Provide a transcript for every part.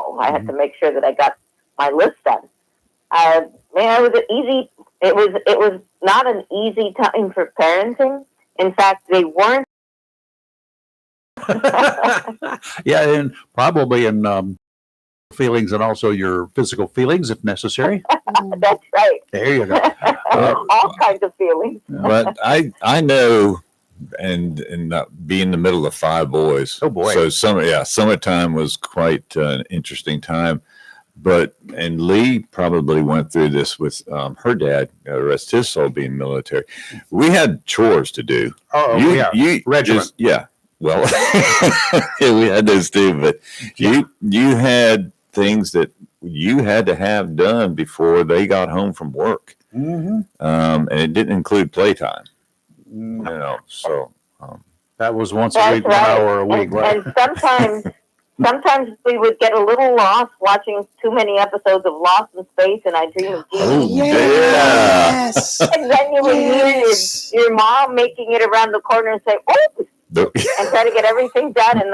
go. I had to make sure that I got my list done. Man, it was easy. It was not an easy time for parenting. In fact, they weren't. Yeah, and probably in feelings and also your physical feelings if necessary. That's right. There you go. All kinds of feelings. But I know, and being the middle of 5 boys. Oh boy! So summertime was quite an interesting time. And Lee probably went through this with her dad, rest his soul, being military. We had chores to do. Oh, you regiment. Well, we had those too, but you had things that you had to have done before they got home from work. Mm-hmm. And it didn't include playtime. So that was once a week, 1 hour a week, right? And sometimes we would get a little lost watching too many episodes of Lost in Space, and I Dream of Jeannie. Oh, yes. And then you would hear your mom making it around the corner and say, "Oh," and try to get everything done in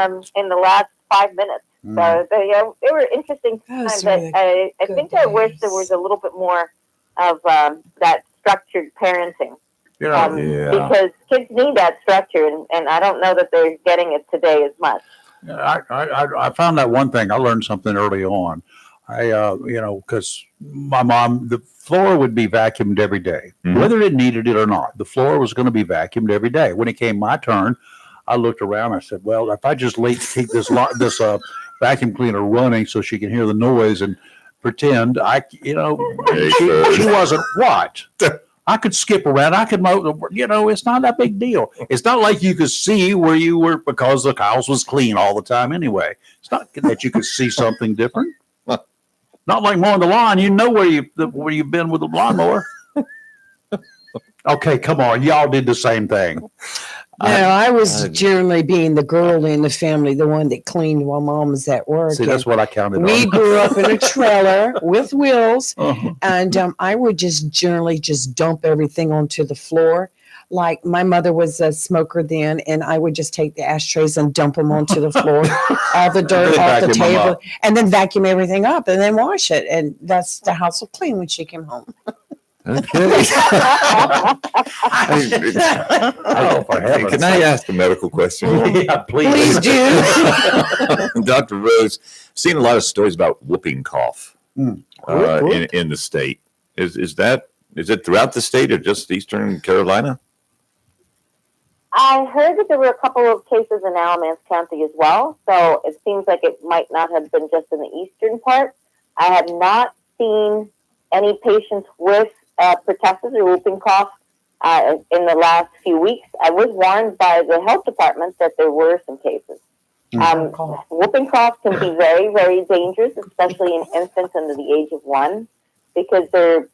the last 5 minutes. So they were interesting times. Really I think I wish there was a little bit more of that structured parenting. Because kids need that structure, and I don't know that they're getting it today as much. I found that one thing. I learned something early on. Because my mom, the floor would be vacuumed every day, whether it needed it or not. The floor was going to be vacuumed every day. When it came my turn, I looked around. I said, "Well, if I just keep this vacuum cleaner running so she can hear the noise and pretend she wasn't what." I could skip around. I could mow. It's not that big deal. It's not like you could see where you were because the house was clean all the time anyway. It's not that you could see something different. Not like mowing the lawn. You know where you've been with the lawnmower. Okay, come on. Y'all did the same thing. No, I was generally being the girl in the family, the one that cleaned while mom was at work. See, that's what I counted on. We grew up in a trailer with wheels, and I would just generally just dump everything onto the floor. Like my mother was a smoker then, and I would just take the ashtrays and dump them onto the floor, all the dirt off the table, and then vacuum everything up and then wash it. And that's the house will clean when she came home. Okay. Can I ask a medical question? Yeah, Please do. Dr. Rose, seen a lot of stories about whooping cough in the state. Is it throughout the state or just Eastern Carolina? I heard that there were a couple of cases in Alamance County as well, so it seems like it might not have been just in the eastern part. I have not seen any patients with pertussis or whooping cough in the last few weeks. I was warned by the health department that there were some cases. Whooping cough can be very, very dangerous, especially in infants under the age of 1, because their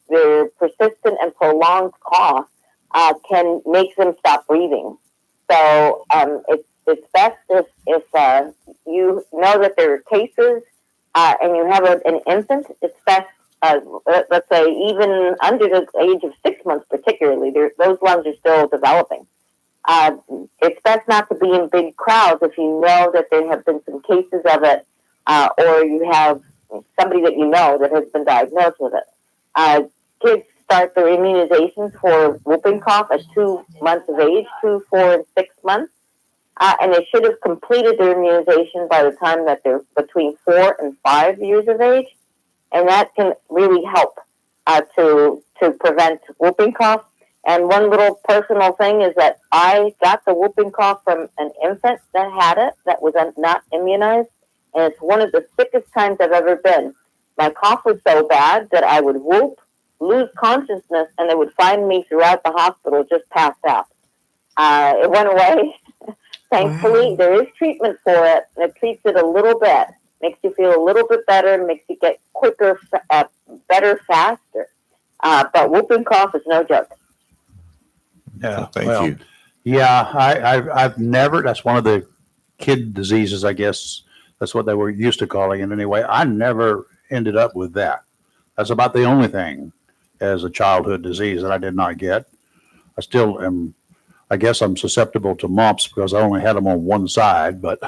persistent and prolonged cough can make them stop breathing. So it's best if you know that there are cases and you have an infant, it's best. Let's say even under the age of 6 months, particularly, those lungs are still developing. It's best not to be in big crowds if you know that there have been some cases of it, or you have somebody that you know that has been diagnosed with it. Kids start their immunizations for whooping cough at 2 months of age, 2, 4, and 6 months, and they should have completed their immunization by the time that they're between 4 and 5 years of age. And that can really help to prevent whooping cough. And one little personal thing is that I got the whooping cough from an infant that had it, that was not immunized. And it's one of the sickest times I've ever been. My cough was so bad that I would whoop, lose consciousness, and they would find me throughout the hospital just passed out. It went away. Thankfully, Wow. There is treatment for it. And it treats it a little bit. Makes you feel a little bit better, makes you get quicker, better, faster. But whooping cough is no joke. Yeah, Thank you. Yeah, I've never. That's one of the kid diseases, I guess. That's what they were used to calling it anyway. I never ended up with that. That's about the only thing as a childhood disease that I did not get. I I guess I'm susceptible to mumps because I only had them on one side, but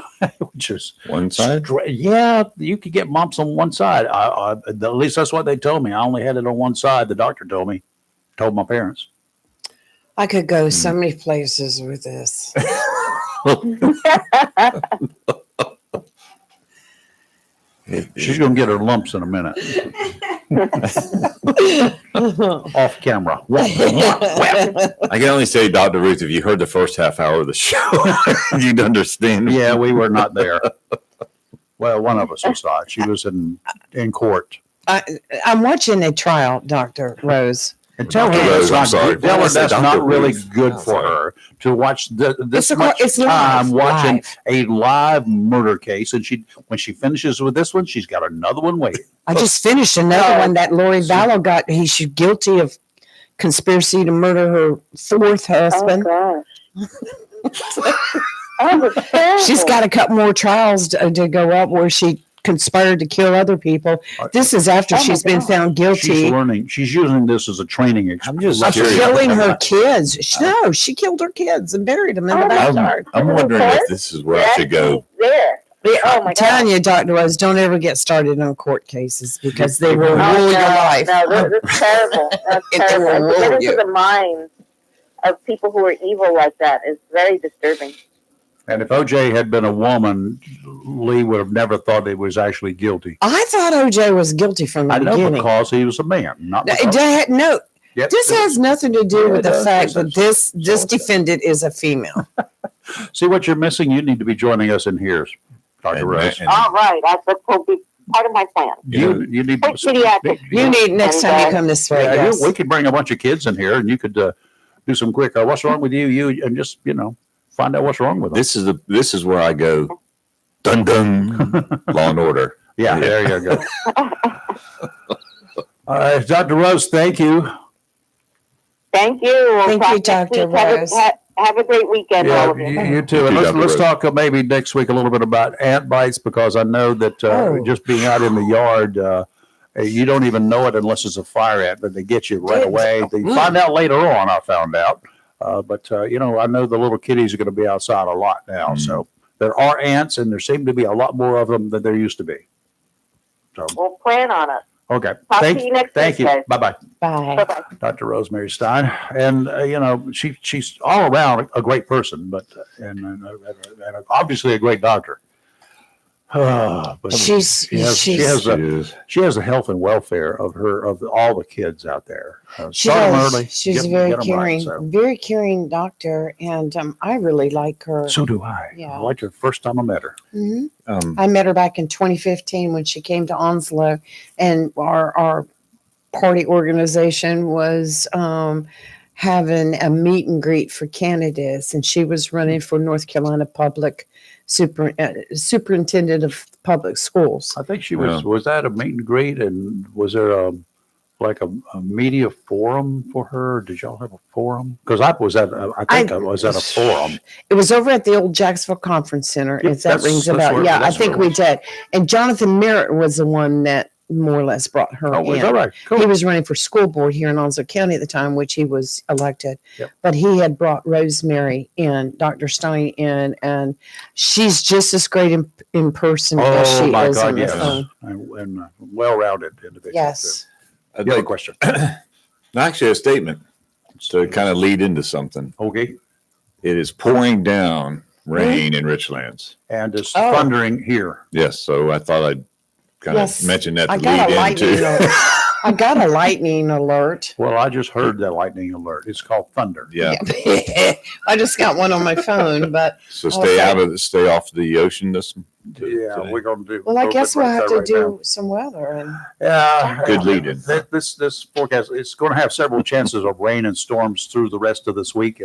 which is One side? yeah, you could get mumps on one side. At least that's what they told me. I only had it on one side. The doctor told my parents. I could go so many places with this. She's going to get her lumps in a minute. Off camera. I can only say, Dr. Ruth, if you heard the first half hour of the show, you'd understand. Yeah, we were not there. Well, one of us was not. She was in court. I'm watching a trial, Dr. Rose. And tell her Dr. that's Rose, I'm not sorry. good. Tell her that's Dr. not really Ruth. good Oh, for sorry. her to watch this It's much it's time live, watching live. a live murder case. And when she finishes with this one, she's got another one waiting. I just finished another one that Lori Vallow got. She's guilty of conspiracy to murder her fourth husband. Oh, gosh. That was terrible. She's got a couple more trials to go up where she conspired to kill other people. This is after Oh, my she's been God. found She's guilty learning. She's using this as a training experience. I'm just of curious. killing her kids. No, she killed her kids and buried them in the Oh, my backyard. I'm wondering if this is where I should go. There. Oh, my I'm telling God. you, Dr. Rose, don't ever get started on court cases because they will Oh, rule your no, life. No, that's terrible. That's It will terrible. And to ruin get into you. the minds of people who are evil like that is very disturbing. And if OJ had been a woman, Lee would have never thought he was actually guilty. I thought OJ was guilty from the I know beginning. because he was a man, not No, because, no, Yep. this has nothing to do Yeah, with it the does. fact It that does. this defendant is a female. See what you're missing? You need to be joining us in here, Dr. And- Rose. and- All right. That will be part of my plan. You need Like pediatrics. You need next time you come this way. Yeah, Yes. we could bring a bunch of kids in here and you could do some quick, what's wrong with you, and just, find out what's wrong with them. This is where I go. Dun dun. Law and Order. Yeah, there you go. All right, Dr. Rose, thank you. Thank you. We'll Thank talk you, next Dr. week. Have Rose. have a great weekend, all of you. You too. You And too, let's Dr. Rose. talk maybe next week a little bit about ant bites because I know that just being out in the yard, you don't even know it unless it's a fire ant, but they get you right away. You find out later on, I found out. But I know the little kitties are going to be outside a lot now. So there are ants, and there seem to be a lot more of them than there used to be. So, We'll plan on it. okay. Talk to you next Thank week, you. guys. Bye-bye. Bye. Bye-bye. Dr. Rosemary Stein. And, she's all around a great person, but and obviously a great doctor. But she has the health and welfare of all the kids out there. She Start 'em does. early, She's get 'em very right, caring, so. very caring doctor, and I really like her. So do I. Yeah. I liked her the first time I met her. Mhm. Um, I met her back in 2015 when she came to Onslow, and our party organization was having a meet and greet for candidates, and she was running for North Carolina Public Superintendent of Public Schools. I think she was that a meet and greet, and was there a media forum for her? Did y'all have a forum? Because I was at a forum. It was over at the old Jacksonville Conference Center. Yep, If that rings a that's bell. where- Yeah, I that's think where it we was. did. And Jonathan Merritt was the one that more or less brought her Oh, in. was that right? Cool. He was running for school board here in Onslow County at the time, which he was elected. Yep. But he had brought Rosemary in, Dr. Stein in, and she's just as great in person as Oh she my is God, on the yes, phone. and well-rounded individual. Yes. I'd You have a like, question? actually, a statement to kind of lead into something. Okay, It is pouring down rain in Richlands. and it's Oh. thundering here. Yes, so I thought I'd kind Yes. of mention that to I got a lead lightning into. alert. I got a lightning alert. Well, I just heard that lightning alert. It's called thunder. Yeah, I just got one on my phone, but so Okay. stay off the ocean. Yeah, today. we're going to do. well, I a little guess bit we'll right have there to right do some weather. And now. Yeah, Good lead-in. This forecast, it's going to have several chances of rain and storms through the rest of this week.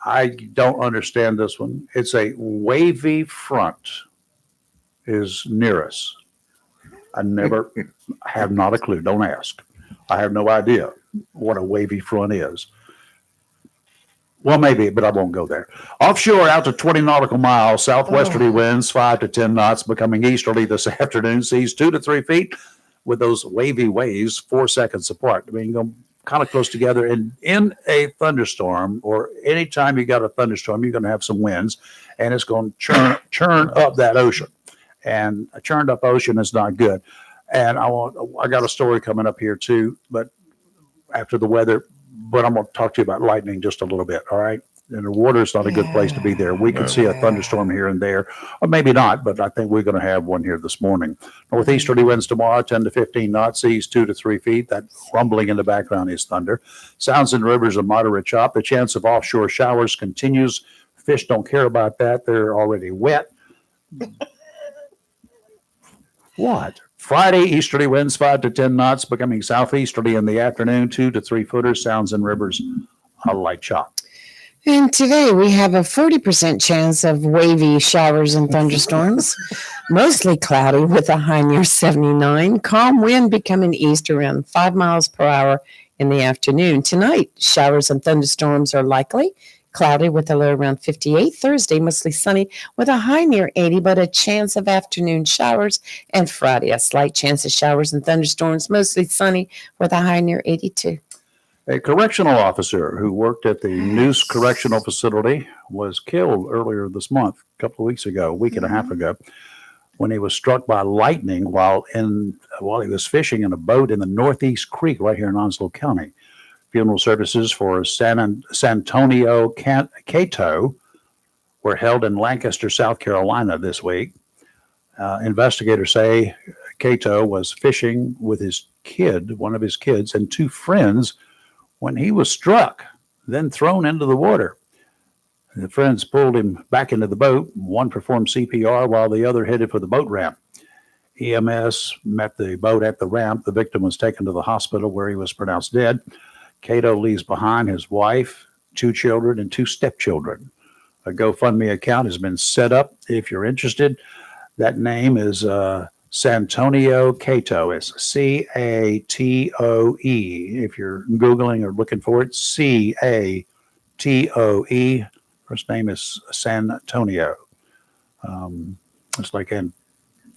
I don't understand this one. It's a wavy front is near us. I have not a clue. Don't ask. I have no idea what a wavy front is. Well, maybe, but I won't go there. Offshore out to 20 nautical miles, southwesterly winds 5 to 10 knots, becoming easterly this afternoon, seas 2 to 3 feet with those wavy waves 4 seconds apart. I mean, kind of close together. And in a thunderstorm, or anytime you got a thunderstorm, you're going to have some winds, and it's going to churn up that ocean. And a churned up ocean is not good. And I got a story coming up here too, but after the weather, but I'm going to talk to you about lightning just a little bit. All right. And the water is not a good place to be there. We can see a thunderstorm here and there, or maybe not, but I think we're going to have one here this morning. Northeasterly winds tomorrow, 10 to 15 knots, seas 2 to 3 feet. That rumbling in the background is thunder. Sounds in rivers of moderate chop. The chance of offshore showers continues. Fish don't care about that. They're already wet. What? Friday, easterly winds 5 to 10 knots, becoming southeasterly in the afternoon, 2 to 3 footers. Sounds in rivers a light chop. And today we have a 40% chance of wavy showers and thunderstorms, mostly cloudy with a high near 79. Calm wind becoming east around 5 miles per hour in the afternoon. Tonight, showers and thunderstorms are likely. Cloudy with a low around 58. Thursday, mostly sunny with a high near 80, but a chance of afternoon showers. And Friday, a slight chance of showers and thunderstorms, mostly sunny with a high near 82. A correctional officer who worked at the Noose Correctional Facility was killed earlier this month, a couple of weeks ago, a week and a half ago, when he was struck by lightning while he was fishing in a boat in the Northeast Creek right here in Onslow County. Funeral services for Santonio Cato were held in Lancaster, South Carolina this week. Investigators say Cato was fishing with his kid, one of his kids, and 2 friends when he was struck, then thrown into the water. The friends pulled him back into the boat. One performed CPR while the other headed for the boat ramp. EMS met the boat at the ramp. The victim was taken to the hospital where he was pronounced dead. Cato leaves behind his wife, 2 children, and 2 stepchildren. A GoFundMe account has been set up. If you're interested, that name is Santonio Cato. It's Catoe. If you're Googling or looking for it, Catoe. First name is Santonio. It's like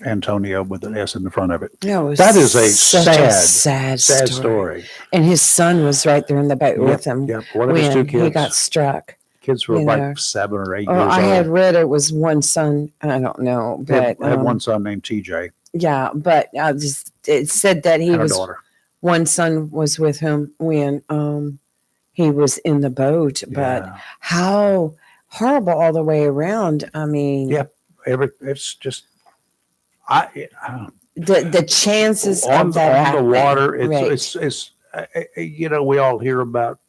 Antonio with an S in the front of it. That is a sad story. And his son was right there in the boat with him. Yeah, one of his 2 kids. He got struck. Kids were like 7 or 8 years old. I had read it was one son. I don't know, but I had one son named TJ. Yeah, but it said that and a daughter. One son was with him when he was in the boat. But how horrible all the way around. I mean, it's just the chances on of that on the water. right. It's we all hear about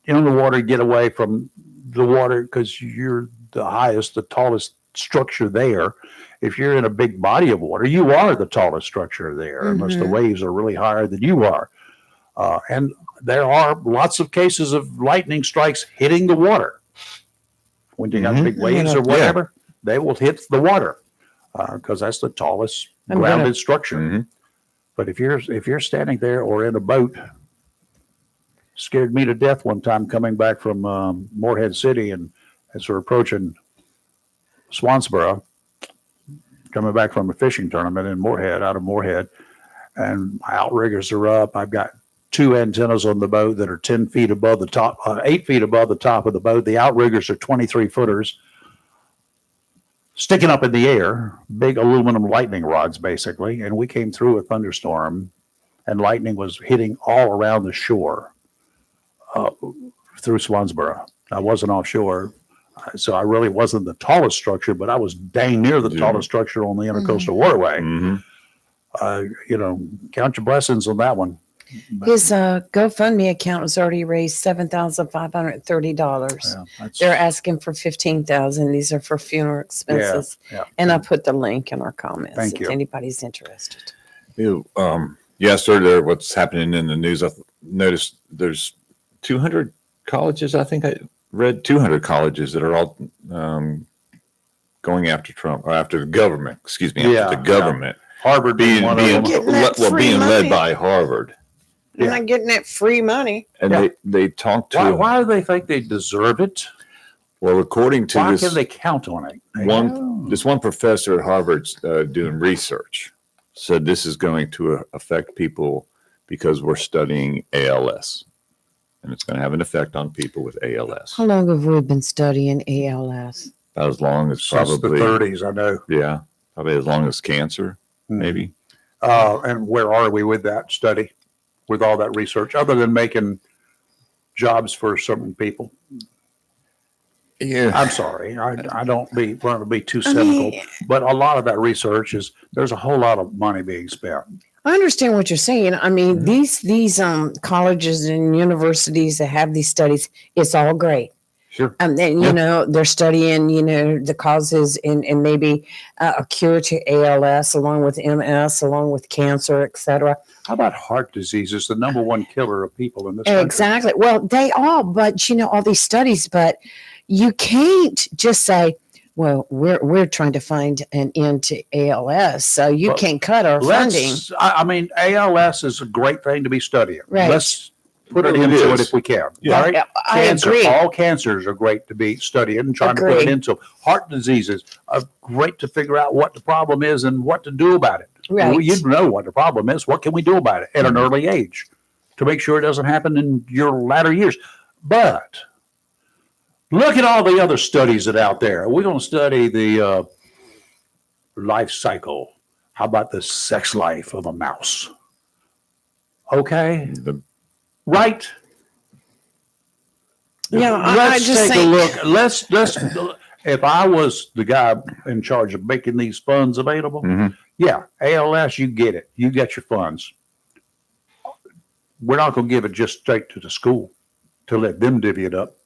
in the water. Get away from the water because you're the highest, the tallest structure there. If you're in a big body of water, you are the tallest structure there, unless the waves are really higher than you are. And there are lots of cases of lightning strikes hitting the water. When you got big waves or whatever, they will hit the water because that's the tallest grounded structure. But if you're standing there or in a boat, scared me to death one time coming back from Morehead City, and as we're approaching Swansboro, coming back from a fishing tournament in Morehead, out of Morehead, and my outriggers are up. I've got 2 antennas on the boat that are 10 feet above the top, 8 feet above the top of the boat. The outriggers are 23 footers sticking up in the air, big aluminum lightning rods, basically. And we came through a thunderstorm, and lightning was hitting all around the shore through Swansboro. I wasn't offshore. So I really wasn't the tallest structure, but I was dang near the tallest structure on the Intercoastal Waterway. Count your blessings on that one. His GoFundMe account has already raised $7,530. They're asking for $15,000. These are for funeral expenses. And I put the link in our comments if anybody's interested. Yesterday, what's happening in the news? I noticed there's 200 colleges. I think I read 200 colleges that are all going after Trump or after the government. Excuse me, after the government. Harvard being led by Harvard. You're not getting that free money. And they talked to. Why do they think they deserve it? Well, according to why can they count on it? This one professor at Harvard's doing research said this is going to affect people because we're studying ALS. and it's going to have an effect on people with ALS. How long have we been studying ALS? About as long as Since probably, the 30s, I know. yeah, probably as long as cancer, Hmm. maybe. And where are we with that study, with all that research, other than making jobs for certain people? Yeah. I'm sorry, I don't want to be too I cynical, mean, but a lot of that research there's a whole lot of money being spent. I understand what you're saying. I mean, Mhm. these colleges and universities that have these studies, it's all great. Sure. And then, Yeah. you know, they're studying, you know, the causes and maybe a cure to ALS along with MS, along with cancer, et cetera. How about heart disease is the number one killer of people in this country? Exactly. Well, they all, but you know, all these studies, but you can't just say, well, we're trying to find an end to ALS, so you Well, can't cut our funding. I mean, ALS is a great thing to be studying. Right. Let's put it Well, it into is. it if we can. Yeah. All right? I Cancer, agree. all cancers are great to be studying and trying to put Agree. it into. Heart diseases are great to figure out what the problem is and what to do about it. Right. Well, you know what the problem is. What can we do about it at an early age to make sure it doesn't happen in your latter years? But look at all the other studies that are out there. We're going to study the life cycle. How about the sex life of a mouse? Okay, right. Yeah, I Let's just take think- a look. Let's. If I was the guy in charge of making these funds available, Mhm. yeah, ALS, you get it. You get your funds. We're not going to give it just straight to the school to let them divvy it up.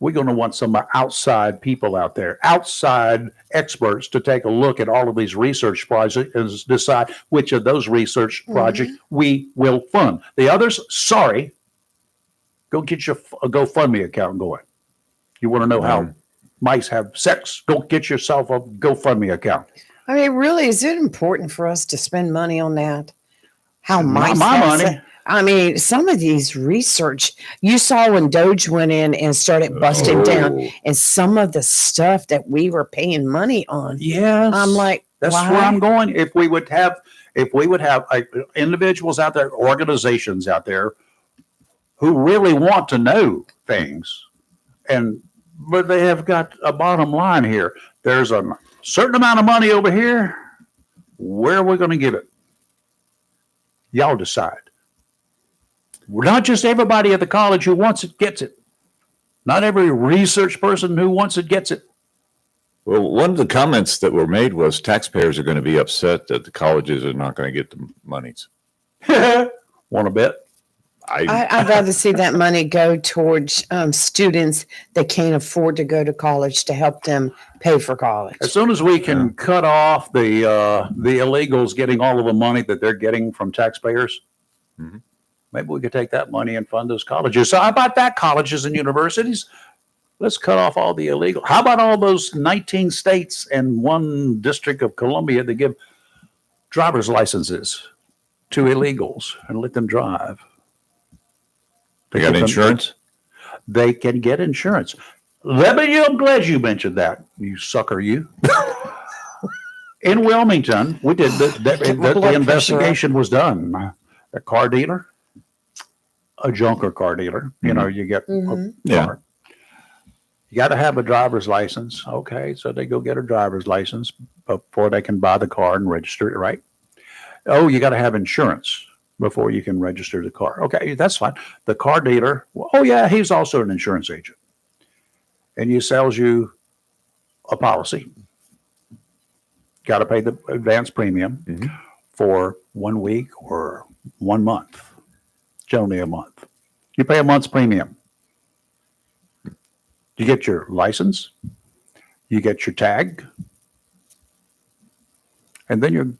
We're going to want some outside people out there, outside experts to take a look at all of these research projects and decide which of those research projects we will fund. The others, sorry, go get your a GoFundMe account going. You want to know how mice have sex? Go get yourself a GoFundMe account. I mean, really, is it important for us to spend money on that? How Not mice my have money. se- I mean, some of these research you saw when Doge went in and started busting down, Oh, and some of the stuff that we were paying money on. Yes, I'm like, that's why? where I'm going. If we would have like, individuals out there, organizations out there who really want to know things, but they have got a bottom line here. There's a certain amount of money over here. Where are we going to give it? Y'all decide. We're not just everybody at the college who wants it gets it. Not every research person who wants it gets it. well, one of the comments that were made was taxpayers are going to be upset that the colleges are not going to get the monies. Want to bet? I'd rather see that money go towards students that can't afford to go to college to help them pay for college. As soon as we can cut off the illegals getting all of the money that they're getting from taxpayers, Mhm. maybe we could take that money and fund those colleges. So how about that, colleges and universities? Let's cut off all the illegal. How about all those 19 states and one District of Columbia that give driver's licenses to illegals and let them drive? They got insurance? They can get insurance. I'm glad you mentioned that, you sucker, you. In Wilmington, we did the investigation was done. A car dealer, a junker car dealer, you know, you get a Mhm. Yeah. car. You got to have a driver's license. Okay, so they go get a driver's license before they can buy the car and register it, right? Oh, you got to have insurance before you can register the car. Okay, that's fine. The car dealer, well, oh yeah, he's also an insurance agent. And he sells you a policy. Got to pay the advance premium Mhm. for 1 week or 1 month, generally a month. You pay a month's premium. You get your license, you get your tag, and then you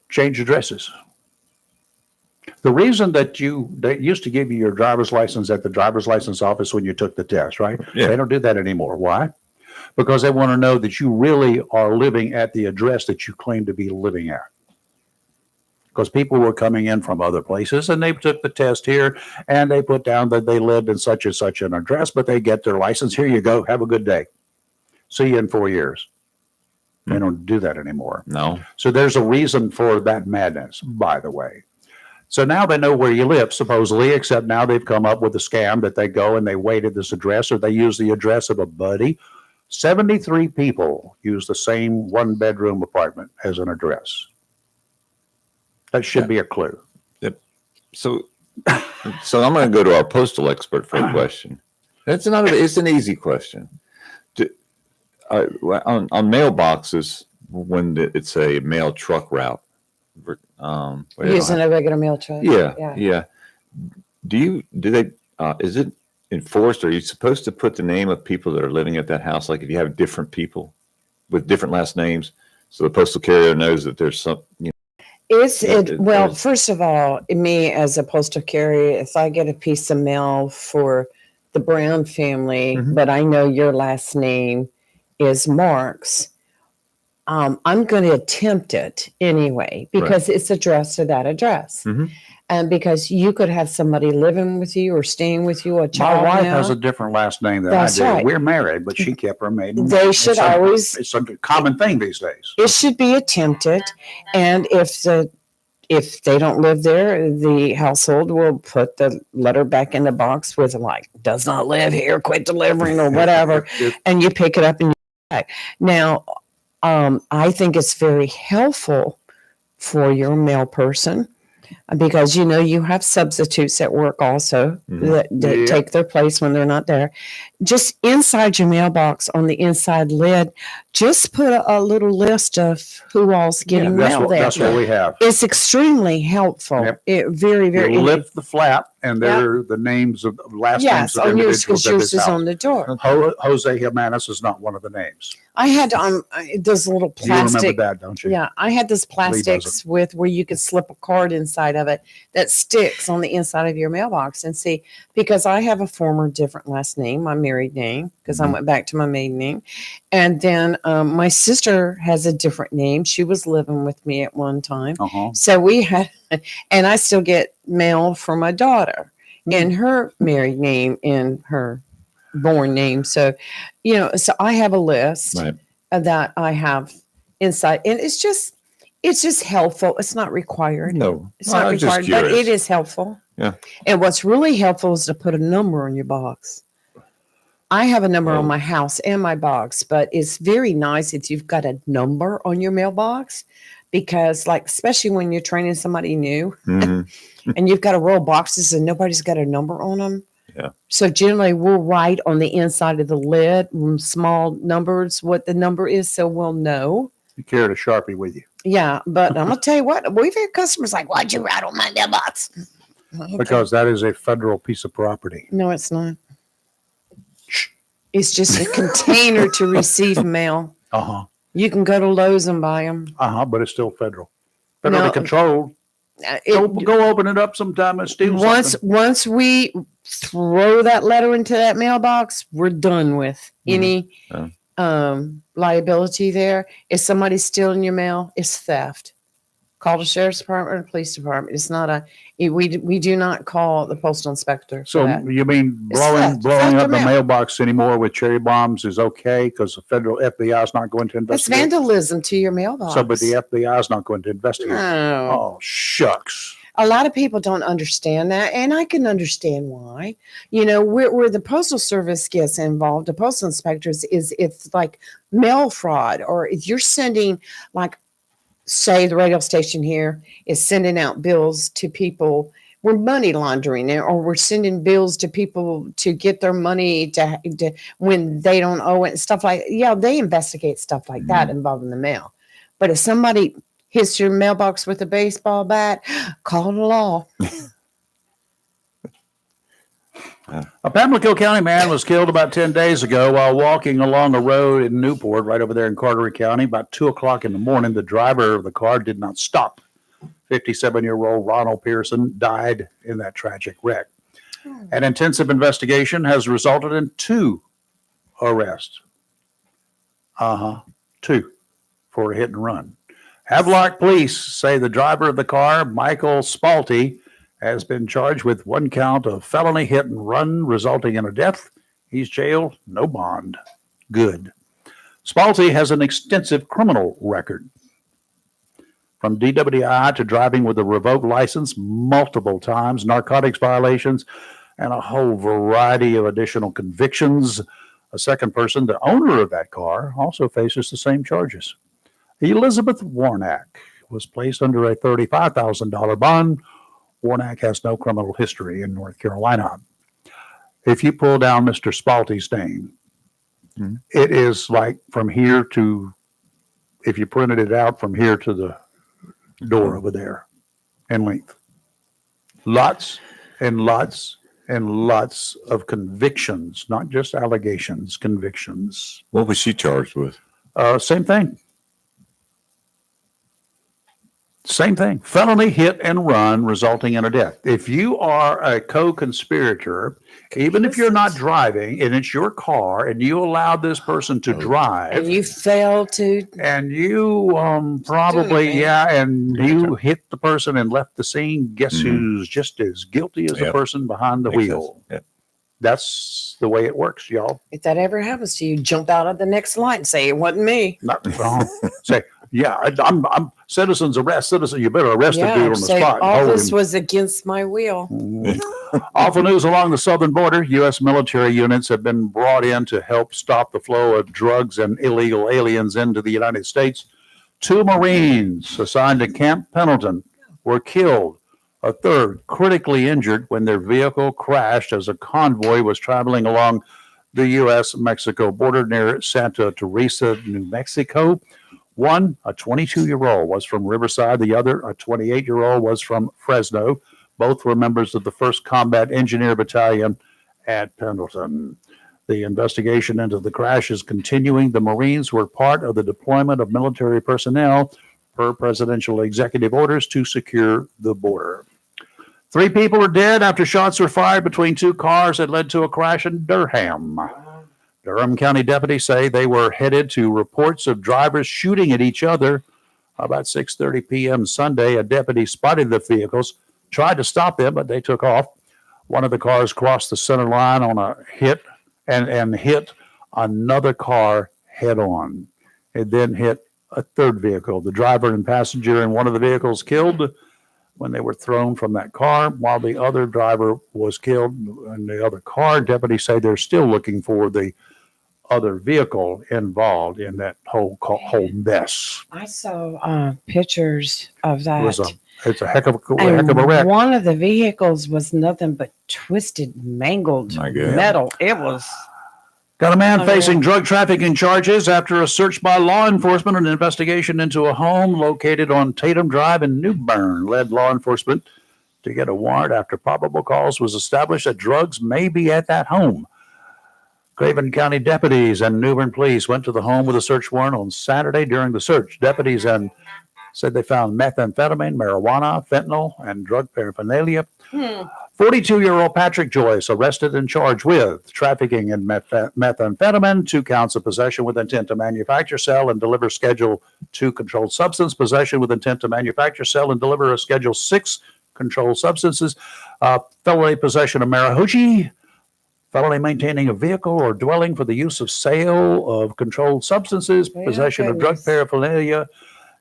change addresses. The reason that they used to give you your driver's license at the driver's license office when you took the test, right? Yeah. They don't do that anymore. Why? Because they want to know that you really are living at the address that you claim to be living at. Because people were coming in from other places and they took the test here and they put down that they lived in such and such an address, but they get their license. Here you go. Have a good day. See you in 4 years. They don't do that anymore. No. So there's a reason for that madness, by the way. So now they know where you live, supposedly, except now they've come up with a scam that they go and they wait at this address, or they use the address of a buddy. 73 people use the same one-bedroom apartment as an address. That should be a clue. So, so I'm going to go to our postal expert for a question. It's an easy question. On mailboxes, when it's a mail truck route, Using a regular mail truck. yeah. Do they? Is it enforced? Are you supposed to put the name of people that are living at that house? Like if you have different people with different last names, so the postal carrier knows that there's some. Well, first of all, me as a postal carrier, if I get a piece of mail for the Brown family, but I know your last name is Marks, I'm going to attempt it anyway because it's addressed to that address. And because you could have somebody living with you or staying with you, a child. My wife now. has a different last name than That's I do. right. We're married, but she kept her maiden name. They should always. It's a common thing these days. It should be attempted, and if they don't live there, the household will put the letter back in the box with like "does not live here, quit delivering" or whatever, and you pick it up and you back. Now, I think it's very helpful for your mail person. Because you have substitutes at work also that take their place when they're not there. Just inside your mailbox on the inside lid, just put a little list of who all's getting mail there. That's what we have. It's extremely helpful. Yep. It very, very. You lift the flap, and they're the names of last names of on yours individuals because at yours this is house. on the door. Jose Jimenez is not one of the names. I had those little You remember plastic. that, don't you? Yeah, I had this plastics doesn't. with where you could slip a card inside of it that sticks on the inside of your mailbox. And see, because I have a former different last name, my married name, because I went back to my maiden name. And then my sister has a different name. She was living with me at one time. So we had, and I still get mail from my daughter in her married name, in her born name. So, so I have a list that I have inside, and it's just helpful. It's not required. No, it's not required, but it is helpful. Yeah. And what's really helpful is to put a number on your box. I have a number on my house and my box, but it's very nice if you've got a number on your mailbox because, especially when you're training somebody new and you've got to roll boxes and nobody's got a number on them. Yeah. So generally we'll write on the inside of the lid, small numbers, what the number is, so we'll know. You carried a Sharpie with you. Yeah, but I'm going to tell you what, we've had customers like, why'd you write on my mailbox? Okay. Because that is a federal piece of property. No, it's not. It's just a container to receive mail. You can go to Lowe's and buy them. But it's still federal. Federally controlled. Go open it up sometime and steal something. Once we throw that letter into that mailbox, we're done with any liability there. If somebody's stealing your mail, it's theft. Call the sheriff's department or the police department. It's not we do not call the postal inspector. So you mean blowing up the mailbox anymore with cherry bombs is okay because the federal FBI is not going to investigate? It's vandalism to your mailbox. So, but the FBI is not going to investigate. No. Oh, shucks. A lot of people don't understand that, and I can understand why. Where the Postal Service gets involved, the postal inspectors, is if like mail fraud, or if you're sending, say the radio station here is sending out bills to people, we're money laundering it, or we're sending bills to people to get their money to when they don't owe it and stuff they investigate stuff like that involving the mail. But if somebody hits your mailbox with a baseball bat, call the law. A Pamlico County man was killed about 10 days ago while walking along a road in Newport, right over there in Carteret County. About 2 o'clock in the morning, the driver of the car did not stop. 57-year-old Ronald Pearson died in that tragic wreck. An intensive investigation has resulted in 2 arrests. 2 for a hit and run. Havelock police say the driver of the car, Michael Spalti, has been charged with 1 count of felony hit and run resulting in a death. He's jailed, no bond. Good. Spalti has an extensive criminal record. from DWI to driving with a revoked license multiple times, narcotics violations, and a whole variety of additional convictions. A second person, the owner of that car, also faces the same charges. Elizabeth Warnack was placed under a $35,000 bond. Warnack has no criminal history in North Carolina. If you pull down Mr. Spalty's name, it is like from here to, if you printed it out from here to the door over there in length. Lots and lots and lots of convictions, not just allegations, convictions. What was she charged with? Same thing. Same thing. Felony hit and run resulting in a death. If you are a co-conspirator, even if you're not driving and it's your car and you allowed this person to drive And you fail to. and you probably, anything. and you hit the person and left the scene, guess who's just as guilty as the Yep. person behind the Makes wheel? sense. Yep. That's the way it works, y'all. If that ever happens to you, jump out of the next light and say, it wasn't me. Not say, yeah, I'm citizens arrest, citizen. You better arrest the dude on the say, spot. and all hold this him. was against my will. Awful news along the southern border. U.S. military units have been brought in to help stop the flow of drugs and illegal aliens into the United States. 2 Marines assigned to Camp Pendleton were killed. A third critically injured when their vehicle crashed as a convoy was traveling along the U.S.-Mexico border near Santa Teresa, New Mexico. One, a 22-year-old, was from Riverside. The other, a 28-year-old, was from Fresno. Both were members of the 1st Combat Engineer Battalion at Pendleton. The investigation into the crash is continuing. The Marines were part of the deployment of military personnel per presidential executive orders to secure the border. 3 people are dead after shots were fired between 2 cars that led to a crash in Durham. Durham County deputies say they were headed to reports of drivers shooting at each other. About 6:30 p.m. Sunday, a deputy spotted the vehicles, tried to stop them, but they took off. One of the cars crossed the center line on a hit and hit another car head on. It then hit a third vehicle. The driver and passenger in one of the vehicles killed when they were thrown from that car, while the other driver was killed in the other car. Deputies say they're still looking for the other vehicle involved in that whole mess. I saw pictures of that. It's a heck of a And wreck. one of the vehicles was nothing but twisted, mangled My God. metal. It was. Got a man Unreal. facing drug trafficking charges after a search by law enforcement and an investigation into a home located on Tatum Drive in New Bern led law enforcement to get a warrant after probable cause was established that drugs may be at that home. Craven County deputies and New Bern police went to the home with a search warrant on Saturday. During the search, deputies said they found methamphetamine, marijuana, fentanyl, and drug paraphernalia. 42-year-old Patrick Joyce arrested and charged with trafficking in methamphetamine, 2 counts of possession with intent to manufacture, sell, and deliver Schedule 2 controlled substance, possession with intent to manufacture, sell, and deliver a Schedule 6 controlled substances, felony possession of marijuana, felony maintaining a vehicle or dwelling for the use of sale of controlled substances, Yeah, possession of drug goodness. paraphernalia.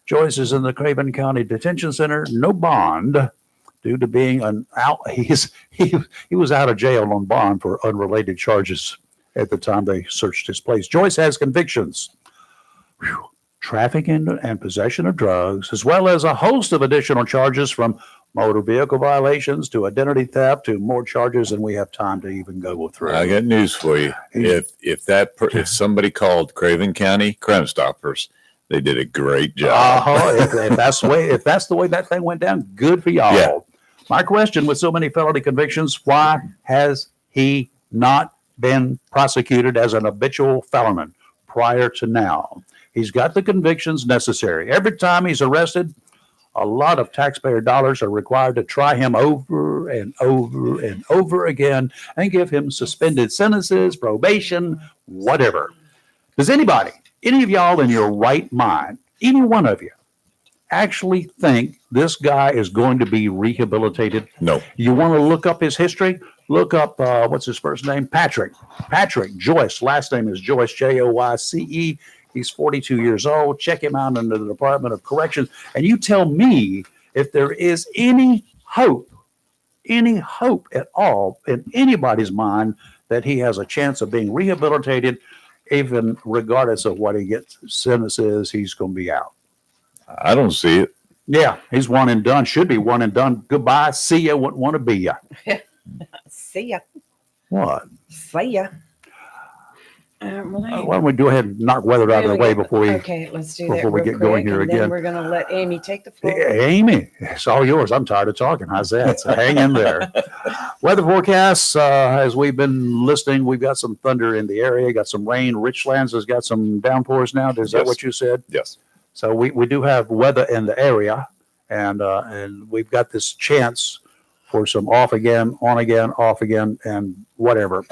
Joyce is in the Craven County Detention Center. No bond due to being he was out of jail on bond for unrelated charges at the time they searched his place. Joyce has convictions. Trafficking and possession of drugs, as well as a host of additional charges from motor vehicle violations to identity theft to more charges than we have time to even go through. I got news for you. If somebody called Craven County Crime Stoppers, they did a great job. If that's the way that thing went down, good for y'all. Yeah. My question, with so many felony convictions, why has he not been prosecuted as an habitual felon prior to now? He's got the convictions necessary. Every time he's arrested, a lot of taxpayer dollars are required to try him over and over and over again and give him suspended sentences, probation, whatever. Does anybody, any of y'all in your right mind, any one of you, actually think this guy is going to be rehabilitated? No. You want to look up his history? Look up, what's his first name? Patrick Joyce. Last name is Joyce, Joyce. He's 42 years old. Check him out in the Department of Corrections. And you tell me if there is any hope at all in anybody's mind that he has a chance of being rehabilitated, even regardless of what he gets sentence is, he's going to be out. I don't see it. Yeah, he's one and done. Should be one and done. Goodbye. See ya. Wouldn't want to be ya. See ya. What? See ya. Why don't we go ahead and knock weather out of the way before we Okay, let's do that before we real get going quick, here and then again. we're going to let Amy take the floor. Hey, Amy, it's all yours. I'm tired of talking. How's that? So hang in there. Weather forecasts, as we've been listening, we've got some thunder in the area, got some rain. Richlands has got some downpours now. Is that Yes. what you said? Yes. So we do have weather in the area, and we've got this chance for some off again, on again, off again, and whatever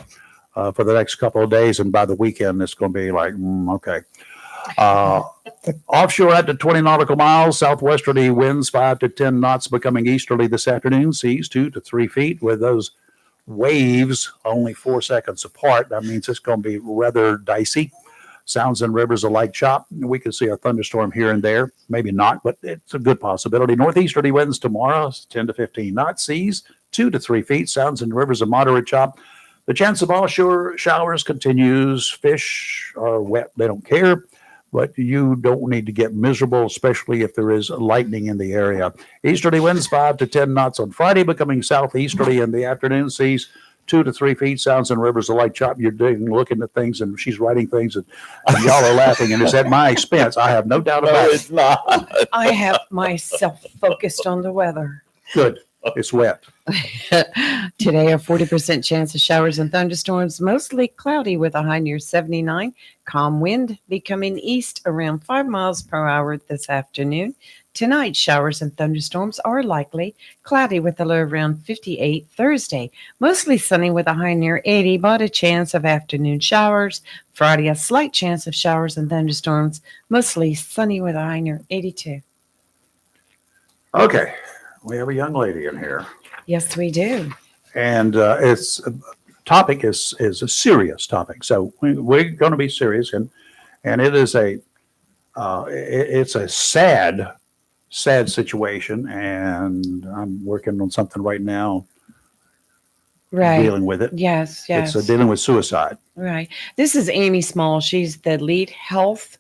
for the next couple of days. And by the weekend, it's going to be like, okay. Offshore at the 20 nautical miles, southwesterly winds 5 to 10 knots, becoming easterly this afternoon, seas 2 to 3 feet, with those waves only 4 seconds apart. That means it's going to be rather dicey. Sounds and rivers a light chop. We could see a thunderstorm here and there. Maybe not, but it's a good possibility. Northeasterly winds tomorrow, 10 to 15 knots, seas 2 to 3 feet. Sounds and rivers a moderate chop. The chance of offshore showers continues. Fish are wet. They don't care. But you don't need to get miserable, especially if there is lightning in the area. Easterly winds 5 to 10 knots on Friday, becoming southeasterly in the afternoon. Seas 2 to 3 feet. Sounds and rivers a light chop. You're looking at things, and she's writing things, and y'all are laughing, and it's at my expense. I have no doubt about it. It's not. I have myself focused on the weather. Good. It's wet. Today, a 40% chance of showers and thunderstorms, mostly cloudy with a high near 79. Calm wind becoming east around 5 miles per hour this afternoon. Tonight, showers and thunderstorms are likely, cloudy with a low around 58. Thursday, mostly sunny with a high near 80, but a chance of afternoon showers. Friday, a slight chance of showers and thunderstorms, mostly sunny with a high near 82. Okay. We have a young lady in here. Yes, we do. And it's topic is a serious topic. So we're going to be serious, and it is it's a sad situation, and I'm working on something right now Right. dealing with it. Yes, yes. It's dealing with suicide. Right. This is Amy Small. She's the lead health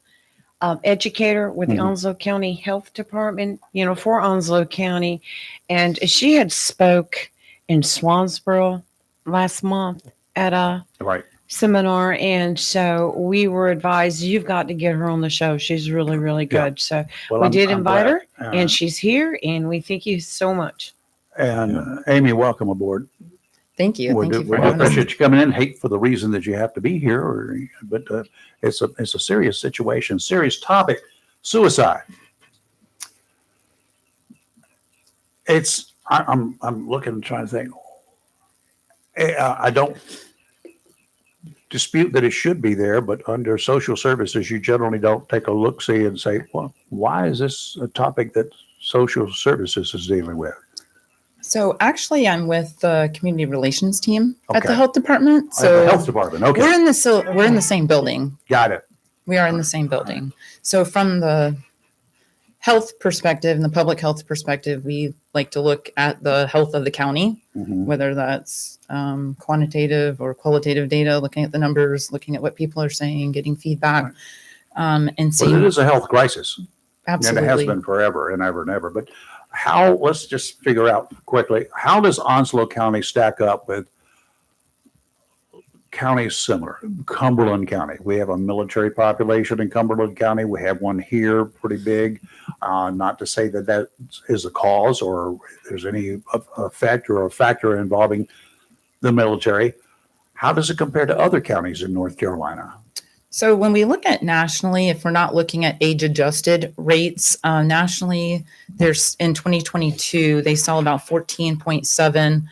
educator with the Mhm. Onslow County Health Department, for Onslow County. And she had spoke in Swansboro last month at a Right. seminar. And so we were advised, you've got to get her on the show. She's really, really Yeah. good. So Well, we did I'm invite glad. her, and she's here, and we thank you so much. And Amy, welcome aboard. Thank you. Thank you We for having us. appreciate you coming in. Hate for the reason that you have to be here, but it's a serious situation, serious topic. Suicide. I'm looking, trying to think. I don't dispute that it should be there, but under social services, you generally don't take a look, see, and say, well, why is this a topic that social services is dealing with? So actually, I'm with the community relations team at Okay. the health department. The So health department. Okay, we're in the same building. got it. We are in the same building. So from the health perspective and the public health perspective, we like to look at the health of the county, Mhm. whether that's quantitative or qualitative data, looking at the numbers, looking at what people are saying, getting feedback, and Well, seeing it is a health crisis. absolutely. And it has been forever and ever and ever. But let's just figure out quickly, how does Onslow County stack up with counties similar? Cumberland County. We have a military population in Cumberland County. We have one here, pretty big. Not to say that is a cause or there's any effect or a factor involving the military. How does it compare to other counties in North Carolina? So when we look at nationally, if we're not looking at age adjusted rates, nationally, there's in 2022, they saw about 14.7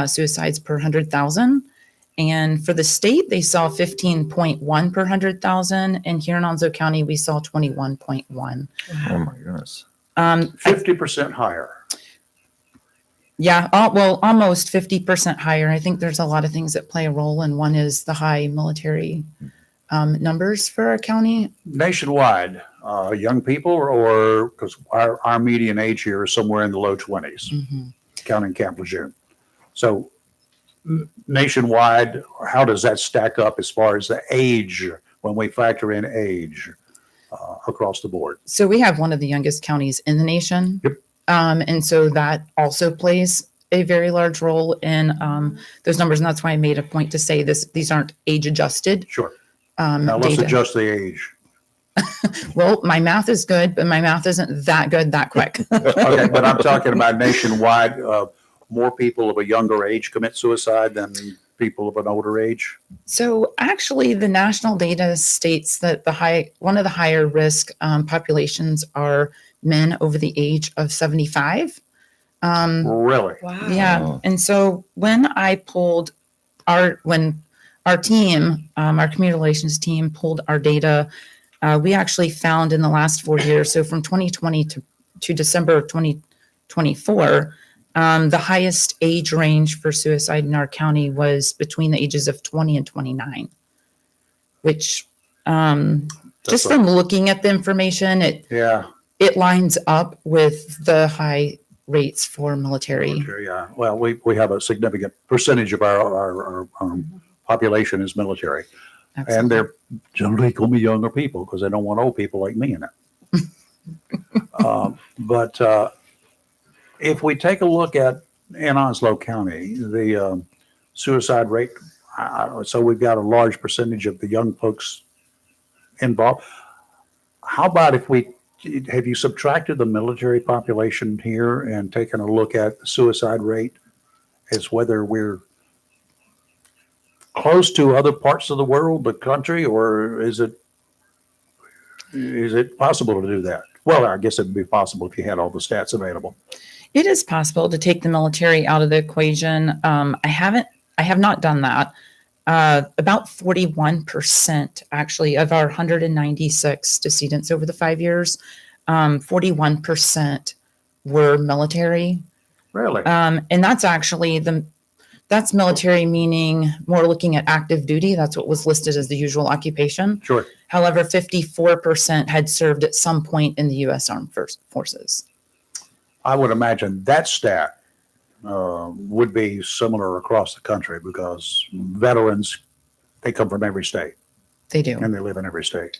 suicides per 100,000. And for the state, they saw 15.1 per 100,000. And here in Onslow County, we saw 21.1. Oh my goodness. 50% higher. Yeah, well, almost 50% higher. I think there's a lot of things that play a role. And one is the high military numbers for our county. Nationwide, young people, or because our median age here is somewhere in the low 20s, counting Camp Lejeune. So nationwide, how does that stack up as far as the age when we factor in age across the board? So we have one of the youngest counties in the nation. Yep. And so that also plays a very large role in those numbers. And that's why I made a point to say these aren't age adjusted. Sure. Now let's data. adjust the age. Well, my math is good, but my math isn't that good that quick. Okay, but I'm talking about nationwide. More people of a younger age commit suicide than people of an older age. So actually, the national data states that one of the higher risk populations are men over the age of 75. Really? Wow. Yeah. Wow. And so when I pulled when our team, our community relations team pulled our data, we actually found in the last 4 years, so from 2020 to December of 2024, the highest age range for suicide in our county was between the ages of 20 and 29, which just from looking at the information, it lines up with the high rates for military. Yeah. Well, we have a significant percentage of our population is military. Absolutely. And they're generally going to be younger people because they don't want old people like me in it. But if we take a look at in Onslow County, the suicide rate, so we've got a large percentage of the young folks involved. How about if have you subtracted the military population here and taken a look at the suicide rate as whether we're close to other parts of the world, the country, or is it possible to do that? Well, I guess it'd be possible if you had all the stats available. It is possible to take the military out of the equation. I have not done that. About 41% actually of our 196 decedents over the 5 years, 41% were military. Really? And that's actually that's military, meaning more looking at active duty. That's what was listed as the usual occupation. Sure. However, 54% had served at some point in the U.S. Armed Forces. I would imagine that stat would be similar across the country because veterans, they come from every state They do. and they live in every state.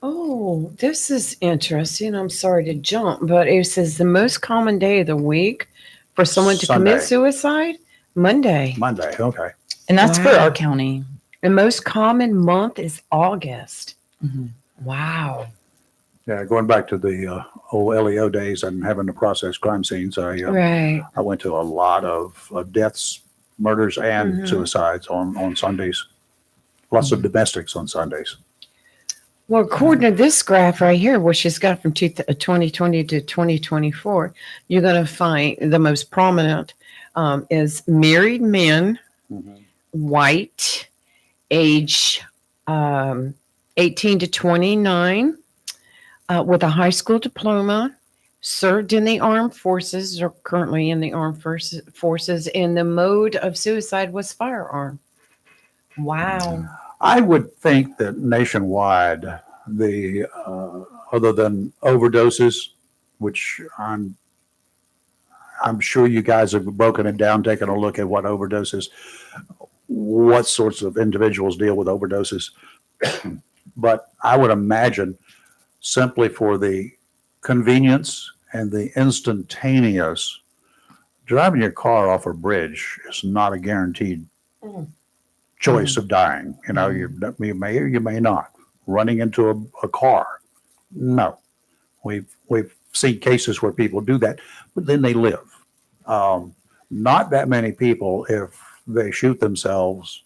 Oh, this is interesting. I'm sorry to jump, but it says the most common day of the week for someone to Sunday. commit suicide, Monday. Monday, okay. And that's for Wow. our county. The most common month is August. Mhm. Wow. Yeah, going back to the old LEO days and having to process crime scenes, Right. I went to a lot of deaths, murders, and Mhm. suicides on Sundays. Lots of domestics on Sundays. Well, according to this graph right here, which has got from 2020 to 2024, you're going to find the most prominent is married men, white, age 18 to 29, with a high school diploma, served in the armed forces or currently in the armed forces, and the mode of suicide was firearm. Wow. I would think that nationwide, the other than overdoses, which I'm sure you guys have broken it down, taken a look at what overdoses, what sorts of individuals deal with overdoses. But I would imagine simply for the convenience and the instantaneous, driving your car off a bridge is not a guaranteed choice of dying. You know, you may or you may not. Running into a car, no. We've seen cases where people do that, but then they live. Not that many people, if they shoot themselves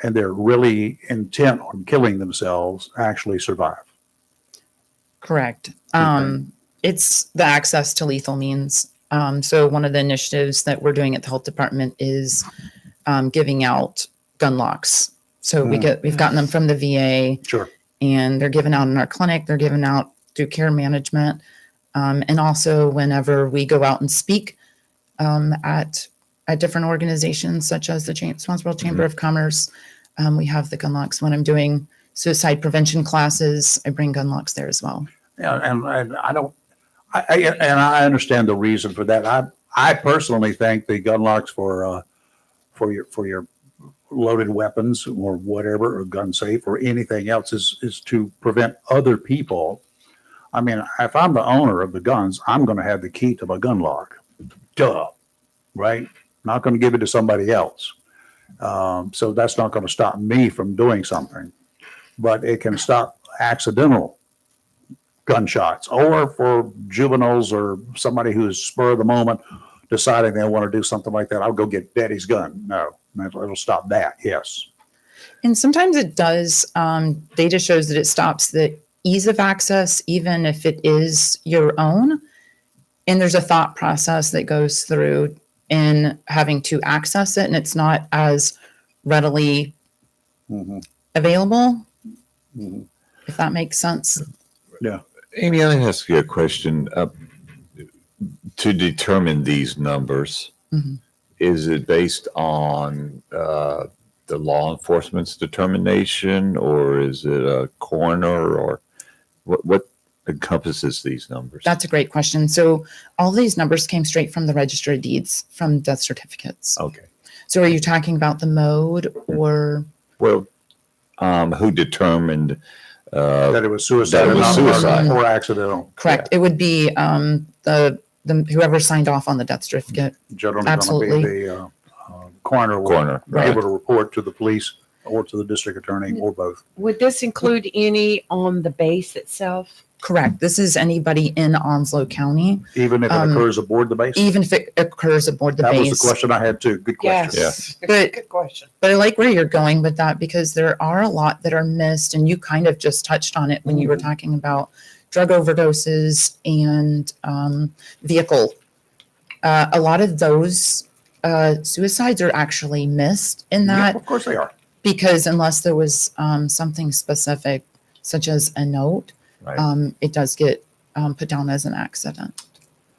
and they're really intent on killing themselves, actually survive. Correct. Okay. It's the access to lethal means. So one of the initiatives that we're doing at the health department is giving out gun locks. So we've gotten them from the VA. Sure. And they're given out in our clinic. They're given out through care management. And also whenever we go out and speak at different organizations such as the Swansboro Chamber of Commerce, we have the gun locks. When I'm doing suicide prevention classes. I bring gun locks there as well. Yeah, and I don't, and I understand the reason for that. I personally think the gun locks for your loaded weapons or whatever, or gun safe or anything else is to prevent other people. I mean, if I'm the owner of the guns, I'm going to have the key to my gun lock. Duh, right? Not going to give it to somebody else. So that's not going to stop me from doing something, but it can stop accidental gunshots, or for juveniles or somebody who's spur of the moment deciding they want to do something like that. I'll go get daddy's gun. No, it'll stop that. Yes. And sometimes it does. Data shows that it stops the ease of access, even if it is your own. And there's a thought process that goes through in having to access it, and it's not as readily available, if that makes sense. Yeah. Amy, I ask you a question. To determine these numbers, is it based on the law enforcement's determination, or is it a coroner, or what encompasses these numbers? That's a great question. So all these numbers came straight from the Register of Deeds, from death certificates. Okay. So are you talking about the mode, or? Well, who determined That it was suicide, That it was not suicide. murder or accidental. Correct. It would be the whoever signed off on the death certificate. Generally Absolutely. going to be the coroner will Coroner, be right. able to report to the police or to the district attorney or both. Would this include any on the base itself? Correct. This is anybody in Onslow County, Even if it occurs aboard the base? even if it occurs aboard the That base. was the question I had too. Good question. Yes. But- Good question. But I like where you're going with that, because there are a lot that are missed, and you kind of just touched on it when you were talking about drug overdoses and vehicle. A lot of those suicides are actually missed in Yeah, that, of course they are. because unless there was something specific, such as a note, Right. it does get put down as an accident.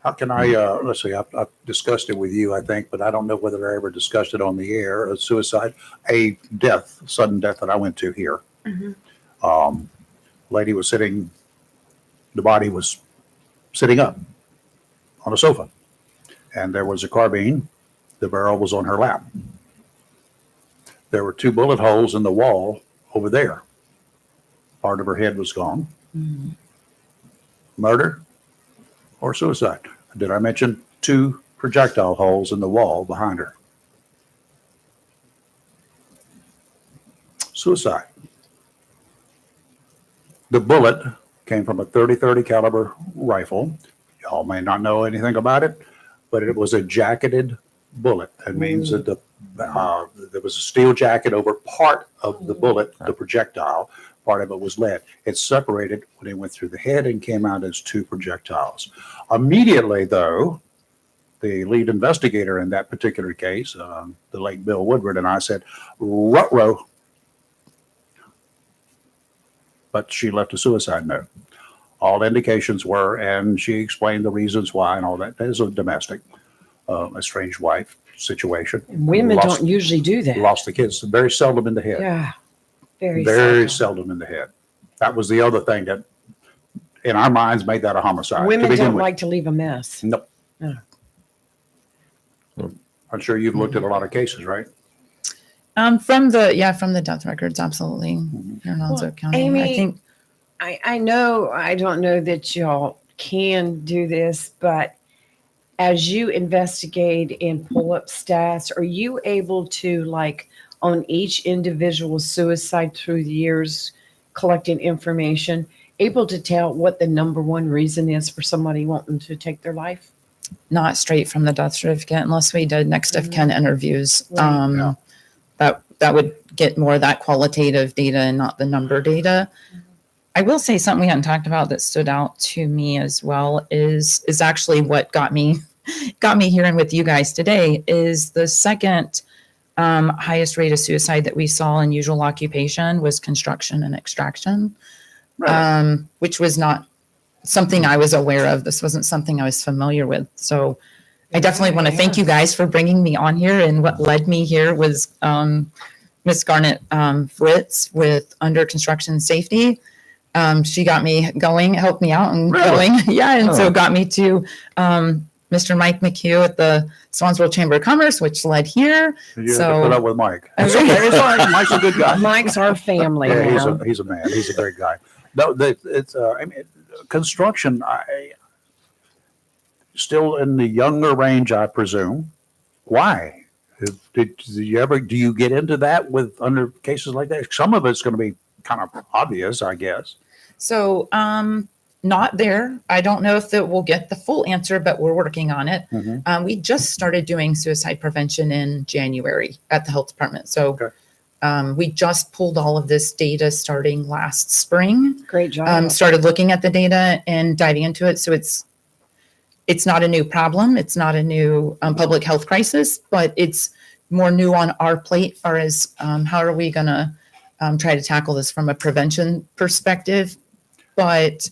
How can I, let's see, I've discussed it with you, I think, but I don't know whether I ever discussed it on the air. A suicide, a death, sudden death that I went to here. Lady was sitting, the body was sitting up on a sofa, and there was a carbine. The barrel was on her lap. There were 2 bullet holes in the wall over there. Part of her head was gone. Murder or suicide? Did I mention 2 projectile holes in the wall behind her? Suicide. The bullet came from a .30 caliber rifle. Y'all may not know anything about it, but it was a jacketed bullet. That means that there was a steel jacket over part of the bullet, the projectile. Part of it was lead. It separated when it went through the head and came out as 2 projectiles. Immediately, though, the lead investigator in that particular case, the late Bill Woodward, and I said, ruh-roh. But she left a suicide note. All indications were, and she explained the reasons why and all that. That is a domestic, estranged wife situation. Women don't usually do that. Lost the kids. Very seldom in the head. Yeah. Very Seldom in the head. That was the other thing that, in our minds, made that a homicide. Women to begin don't with. like to leave a mess. Nope. No. I'm sure you've looked at a lot of cases, right? From the death records, absolutely. Here in Onslow County. Amy, I think I know, I don't know that y'all can do this, but as you investigate and pull up stats, are you able to, like, on each individual suicide through the years, collecting information, able to tell what the number one reason is for somebody wanting to take their life? not straight from the death certificate unless we did next of kin interviews. Right. Yeah. That would get more of that qualitative data and not the number data. I will say something we hadn't talked about that stood out to me as well is actually what got me hearing with you guys today is the second highest rate of suicide that we saw in usual occupation was construction and extraction, which was not something I was aware of. This wasn't something I was familiar with. So I definitely want to thank you guys for bringing me on here. And what led me here was Miss Garnet Fritz with under construction safety. She got me going, helped me out and Really? going. Yeah. And so Oh. got me to Mr. Mike McHugh at the Swansville Chamber of Commerce, which led here. You have So- to put up with Mike. Okay. It's okay. It's all right. Mike's a good guy. Mike's our family Yeah, now. he's a man. He's a great guy. No, it's I mean, construction. I still in the younger range, I presume. Why? Do you get into that with under cases like that? Some of it's going to be kind of obvious, I guess. So, not there. I don't know if that we'll get the full answer, but we're working on it. Mhm. We just started doing suicide prevention in January at the health department. So, Okay. we just pulled all of this data starting last spring. Great job. Started looking at the data and diving into it. So it's not a new problem. It's not a new public health crisis, but it's more new on our plate as far as how are we going to try to tackle this from a prevention perspective. But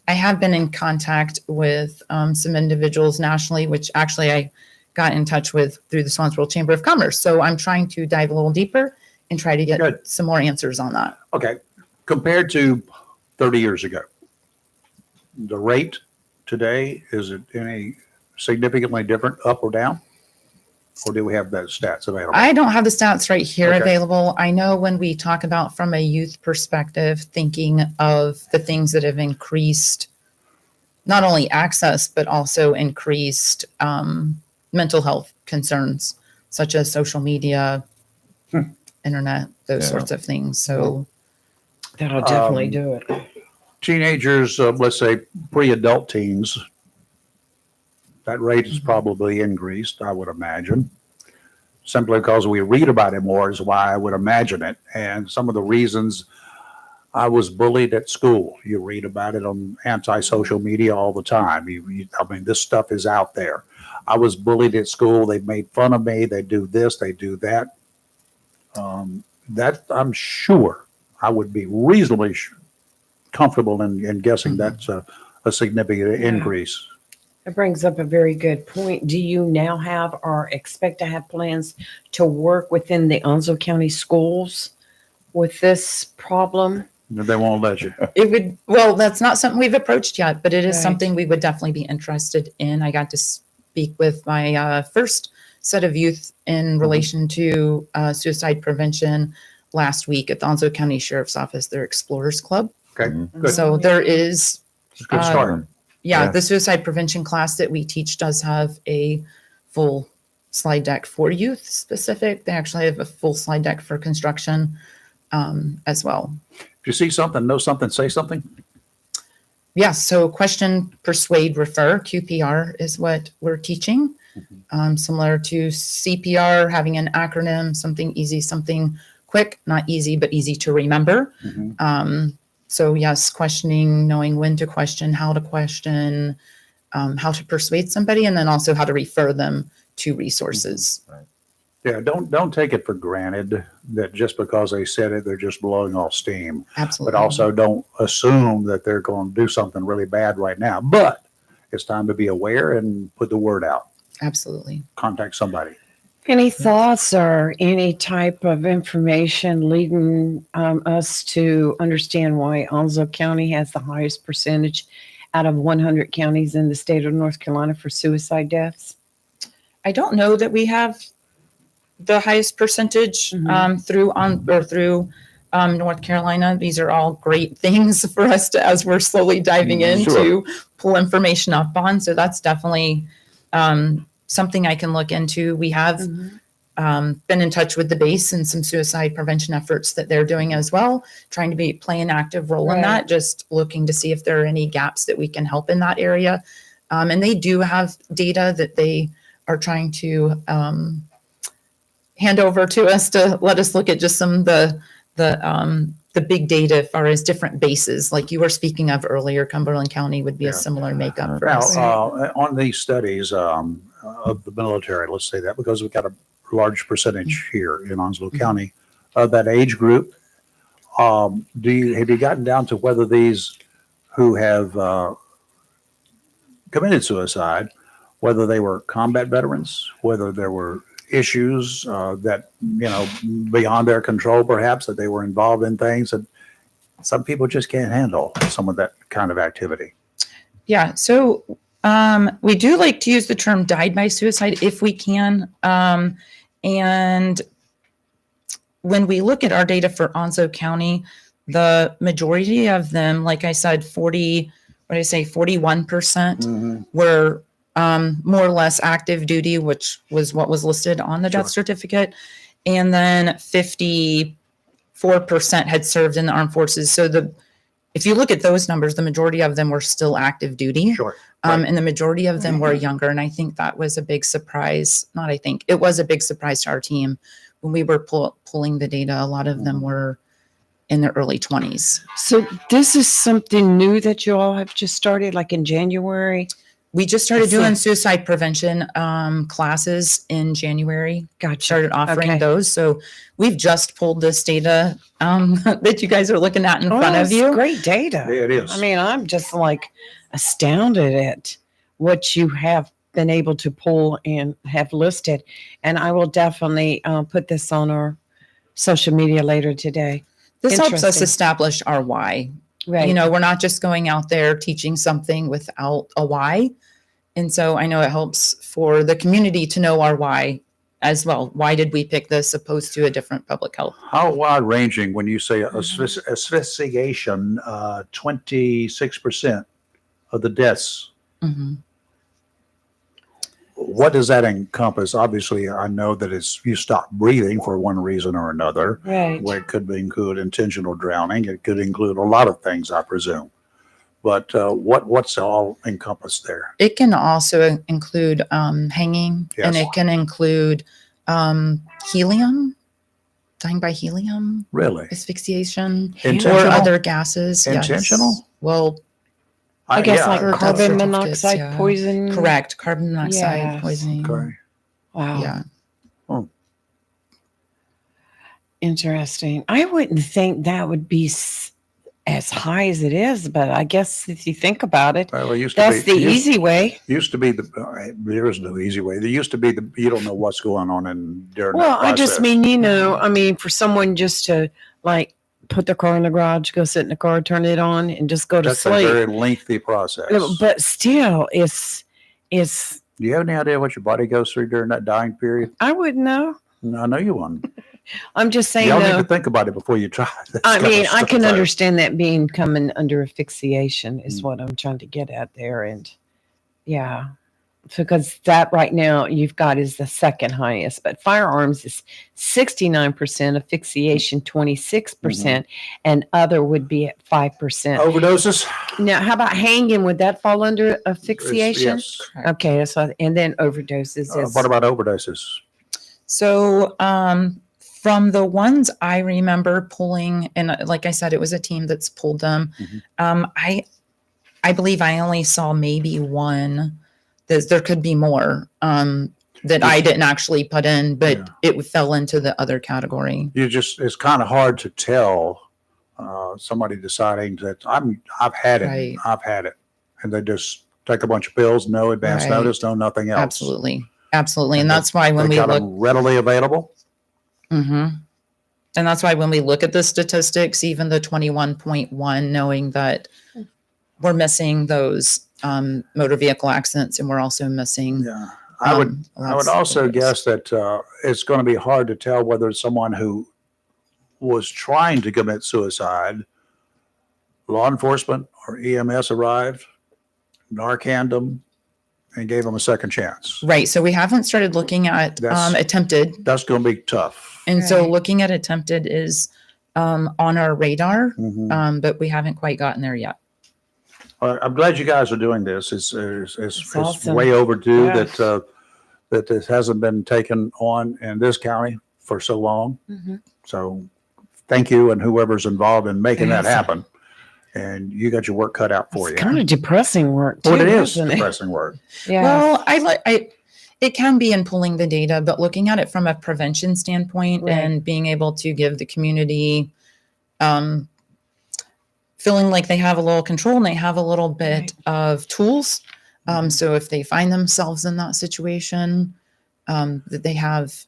I have been in contact with some individuals nationally, which actually I got in touch with through the Swansville Chamber of Commerce. So I'm trying to dive a little deeper and try to get Good. some more answers on that. Okay, compared to 30 years ago, the rate today, is it any significantly different, up or down? Or do we have those stats available? I don't have the stats right here Okay. available. I know when we talk about from a youth perspective, thinking of the things that have increased not only access, but also increased mental health concerns, such as social media, internet, those Yeah. sorts of things. So That'll definitely Um, do it. Teenagers, let's say pre-adult teens, that rate is probably increased, I would imagine. Simply because we read about it more is why I would imagine it. And some of the reasons, I was bullied at school. You read about it on anti-social media all the time. I mean, this stuff is out there. I was bullied at school. They made fun of me. They do this, they do that. That I'm sure I would be reasonably comfortable in guessing that's a significant increase. It brings up a very good point. Do you now have or expect to have plans to work within the Onslow County schools with this problem? They won't let you. it would, well, that's not something we've approached yet, but it is Right. something we would definitely be interested in. I got to speak with my first set of youth in relation to suicide prevention last week at the Onslow County Sheriff's Office, their Explorers Club. Okay, Mhm. good. So there is, It's a good start. yeah, Yeah. the suicide prevention class that we teach does have a full slide deck for youth specific. They actually have a full slide deck for construction as well. If you see something, know something, say something. Yeah, so question, persuade, refer, QPR is what we're teaching. Similar to CPR, having an acronym, something easy, something quick, not easy, but easy to remember. So yes, questioning, knowing when to question, how to persuade somebody, and then also how to refer them to resources. Yeah, don't take it for granted that just because they said it, they're just blowing off steam. Absolutely. But also don't assume that they're going to do something really bad right now. But it's time to be aware and put the word out. Absolutely. Contact somebody. Any thoughts or any type of information leading us to understand why Onslow County has the highest percentage out of 100 counties in the state of North Carolina for suicide deaths? I don't know that we have the highest percentage through North Carolina. These are all great things for us to, as we're slowly diving in, Sure. to pull information up on. So that's definitely something I can look into. We have been in touch with the base and some suicide prevention efforts that they're doing as well, trying to play an active role in Right. that, just looking to see if there are any gaps that we can help in that area. And they do have data that they are trying to hand over to us to let us look at just some of the big data as far as different bases, like you were speaking of earlier. Cumberland County would be Yeah. a similar makeup for Now, us. on these studies of the military, let's say that, because we've got a large percentage here in Onslow County of that age group, have you gotten down to whether these who have committed suicide, whether they were combat veterans, whether there were issues that, beyond their control, perhaps, that they were involved in things that some people just can't handle some of that kind of activity. Yeah. So we do like to use the term died by suicide if we can. And when we look at our data for Onso County, the majority of them, like I said, 41% were more or less active duty, which was what was listed on the death certificate. And then 54% had served in the armed forces. So if you look at those numbers, the majority of them were still active duty. Sure. And the majority of them were younger. And I think that was a big surprise. Not I think, it was a big surprise to our team. When we were pulling the data, a lot of them were in their early 20s. So this is something new that you all have just started, like in January? We just started doing suicide prevention classes in January. Gotcha. Started offering Okay. those. So we've just pulled this data that you guys are looking at in front of that's you. great data. Yeah, it is. I mean, I'm just like astounded at what you have been able to pull and have listed. And I will definitely put this on our social media later today. This helps us Interesting. establish our why. Right. We're not just going out there teaching something without a why. And so I know it helps for the community to know our why as well. Why did we pick this opposed to a different public health? How wide ranging when you say asphyxiation, 26% of the deaths? Mhm. What does that encompass? Obviously, I know that you stop breathing for one reason or another. Right. Where it could include intentional drowning. It could include a lot of things, I presume. But what's all encompassed there? It can also include hanging, and Yes. it can include helium, dying by helium, Really? asphyxiation, or Intentional? other gases. Intentional? Yes. Well, I guess yeah, like Or death carbon certificates, monoxide yeah. poison. correct. Carbon monoxide Yes. poisoning. okay. Wow. Yeah. Interesting. I wouldn't think that would be as high as it is, but I guess if you think about it, Well, it used that's to be, the easy way. Used to be there is no easy way. There used to be you don't know what's going on during Well, that I just process. mean, for someone just to like put their car in the garage, go sit in the car, turn it on, and just go to That's a sleep. very lengthy process. But still, it's. Do you have any idea what your body goes through during that dying period? I wouldn't know. No, I know you wouldn't. I'm just saying. You don't need though, to think about it before you try. this I kind of mean, I stuff can out. understand that being coming under asphyxiation is what I'm trying to get at there, and yeah, because that right now you've got is the second highest, but firearms is 69%, asphyxiation 26%, and other would be at 5%. Overdoses? Now, how about hanging? Would that fall under asphyxiation? Yes. Okay, so and then overdoses is What about overdoses? So, from the ones I remember pulling, and like I said, it was a team that's pulled them. I believe I only saw maybe one. There could be more that I didn't actually put in, but it fell into the other category. It's kind of hard to tell somebody deciding that I've had it, Right. I've had it, and they just take a bunch of pills, no advance Right. notice, no nothing else. Absolutely. Absolutely. And And that's why when They we got look, them readily available. and that's why when we look at the statistics, even the 21.1, knowing that we're missing those motor vehicle accidents, and we're also missing. Yeah, I would also guess that it's going to be hard to tell whether someone who was trying to commit suicide, law enforcement or EMS arrived, narcaned them, and gave them a second chance. Right. So we haven't started looking at attempted. That's going to be tough. And so Right. looking at attempted is on our radar, Mhm. but we haven't quite gotten there yet. I'm glad you guys are doing this. It's awesome. way overdue Yeah. that this hasn't been taken on in this county for so long. So thank you and whoever's involved in making that Yes. happen. And you got your work cut out for It's you. kind of depressing work too. Well, it is isn't it? depressing work. Yeah. Well, it can be in pulling the data, but looking at it from a prevention standpoint Right. and being able to give the community feeling like they have a little control and they have a little bit of tools. So if they find themselves in that situation, that they have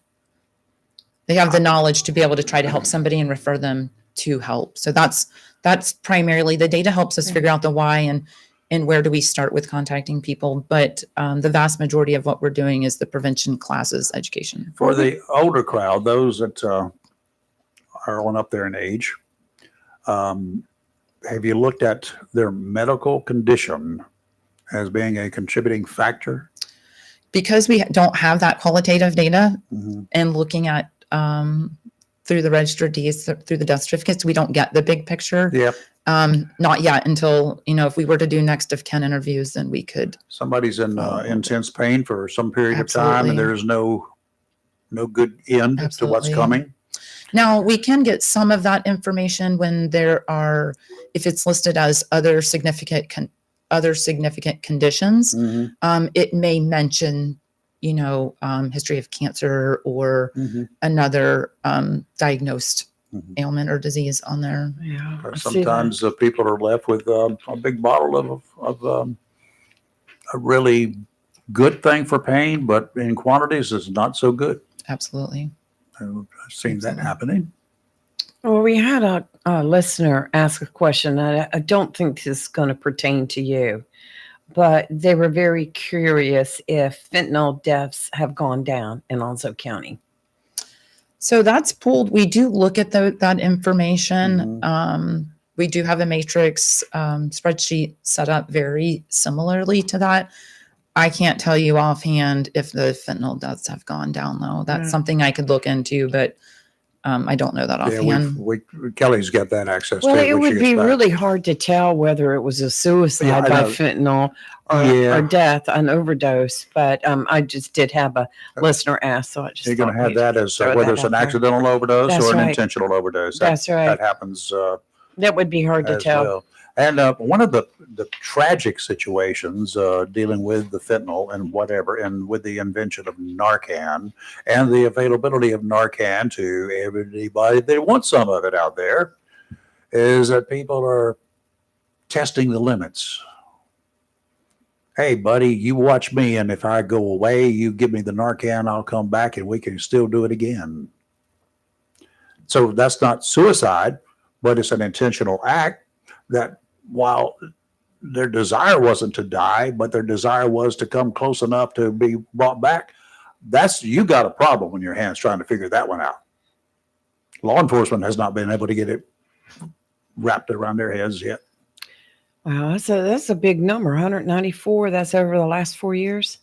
the knowledge to be able to try to help somebody and refer them to help. So that's primarily the data helps us figure out the why and where do we start with contacting people. But the vast majority of what we're doing is the prevention classes education. For the older crowd, those that are on up there in age, have you looked at their medical condition as being a contributing factor? Because we don't have that qualitative data and looking at through the registered deeds, through the death certificates, we don't get the big picture. Yep. Not yet until, if we were to do next of kin interviews, then we could. Somebody's in intense pain for some period of time Absolutely. and there's no good end to what's Absolutely. coming. Now, we can get some of that information when if it's listed as other significant conditions. It may mention, history of cancer or another diagnosed ailment or disease on there. Yeah. I see Sometimes people are left with a big bottle of a really good thing for pain, but in quantities is not so good. Absolutely. I've seen that happening. Well, we had a listener ask a question. I don't think this is going to pertain to you, but they were very curious if fentanyl deaths have gone down in Alonzo County. So that's pulled. We do look at that information. We do have a matrix spreadsheet set up very similarly to that. I can't tell you offhand if the fentanyl deaths have gone down, though. That's something I could look into, but I don't know that offhand. Kelly's got that access Well, to it would be really hard to tell whether it was a suicide by fentanyl or death, an overdose. But I just did have a listener ask, so I just You're going to have that as whether it's an accidental overdose That's or an right. intentional overdose. That's right. That happens. That would be hard to as tell. well. And one of the tragic situations dealing with the fentanyl and whatever, and with the invention of Narcan and the availability of Narcan to everybody that wants some of it out there, is that people are testing the limits. Hey, buddy, you watch me, and if I go away, you give me the Narcan, I'll come back, and we can still do it again. So that's not suicide, but it's an intentional act that, while their desire wasn't to die, but their desire was to come close enough to be brought back, you got a problem on your hands trying to figure that one out. Law enforcement has not been able to get it wrapped around their heads yet. Wow, that's a big number. 194. That's over the last 4 years.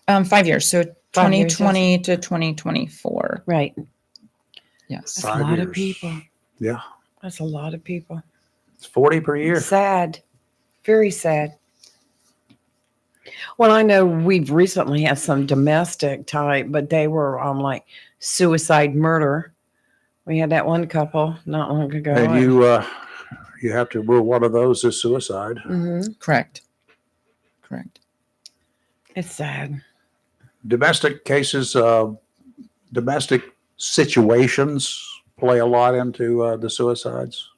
5 years. So 5 years, 2020 to 2024. Right. Yes. That's 5 a lot years. of people. Yeah. That's a lot of people. It's 40 per year. Sad. Very sad. Well, I know we've recently had some domestic type, but they were like suicide murder. We had that one couple not long ago. And you have to rule one of those as suicide. Correct. It's sad. Domestic cases, domestic situations play a lot into the suicides.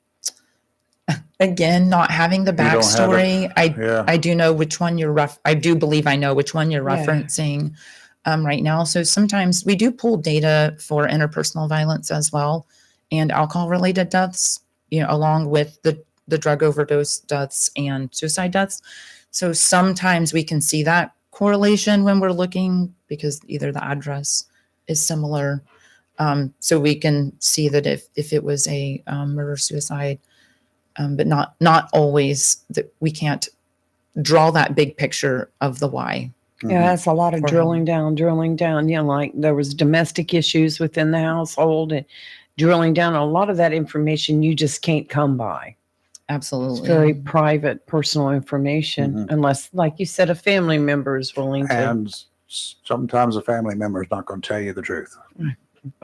Again, not having the don't have it. backstory, Yeah. I do know which one I do believe I know which one you're Yeah. referencing right now. So sometimes we do pull data for interpersonal violence as well and alcohol-related deaths, along with the drug overdose deaths and suicide deaths. So sometimes we can see that correlation when we're looking because either the address is similar. So we can see that if it was a murder-suicide, but not always, that we can't draw that big picture of the why. Yeah, that's a lot of Or- drilling down. Like there was domestic issues within the household and drilling down. A lot of that information you just can't come by. Absolutely. It's very private, personal information, unless, like you said, a family member is willing to. And sometimes a family member is not going to tell you the truth.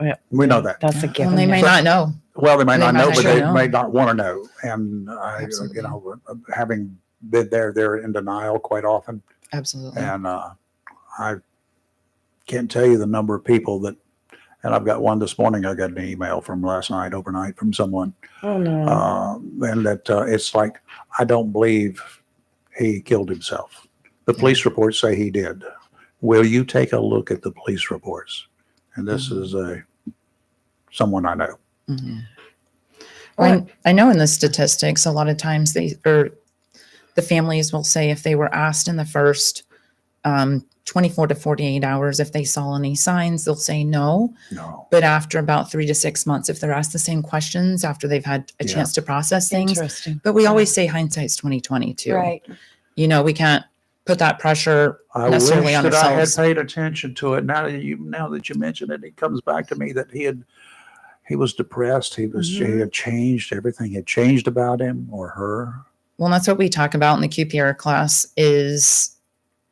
Yeah, We know that. That's a And given. they may yeah. not know. Well, they may not They know, might but not they know. may not want to know. And Absolutely. having been there, they're in denial quite often. Absolutely. And I can't tell you the number of people that, and I've got one this morning. I got an email from overnight from someone, Oh no. and that it's like, I don't believe he killed himself. The police reports say he did. will you take a look at the police reports? And this is someone I know. Mhm. Well, I know in the statistics, a lot of times the families will say if they were asked in the first 24 to 48 hours if they saw any signs, they'll say no. No. But after about 3 to 6 months, if they're asked the same questions after they've had a Yeah. chance to process things, Interesting. but we always say hindsight's 20/20 too. Right. You know, we can't put that pressure I necessarily wish on that I had ourselves. paid attention to it. Now that you mention it, it comes back to me that he was depressed. He had changed. Everything had changed about him or her. Well, that's what we talk about in the QPR class is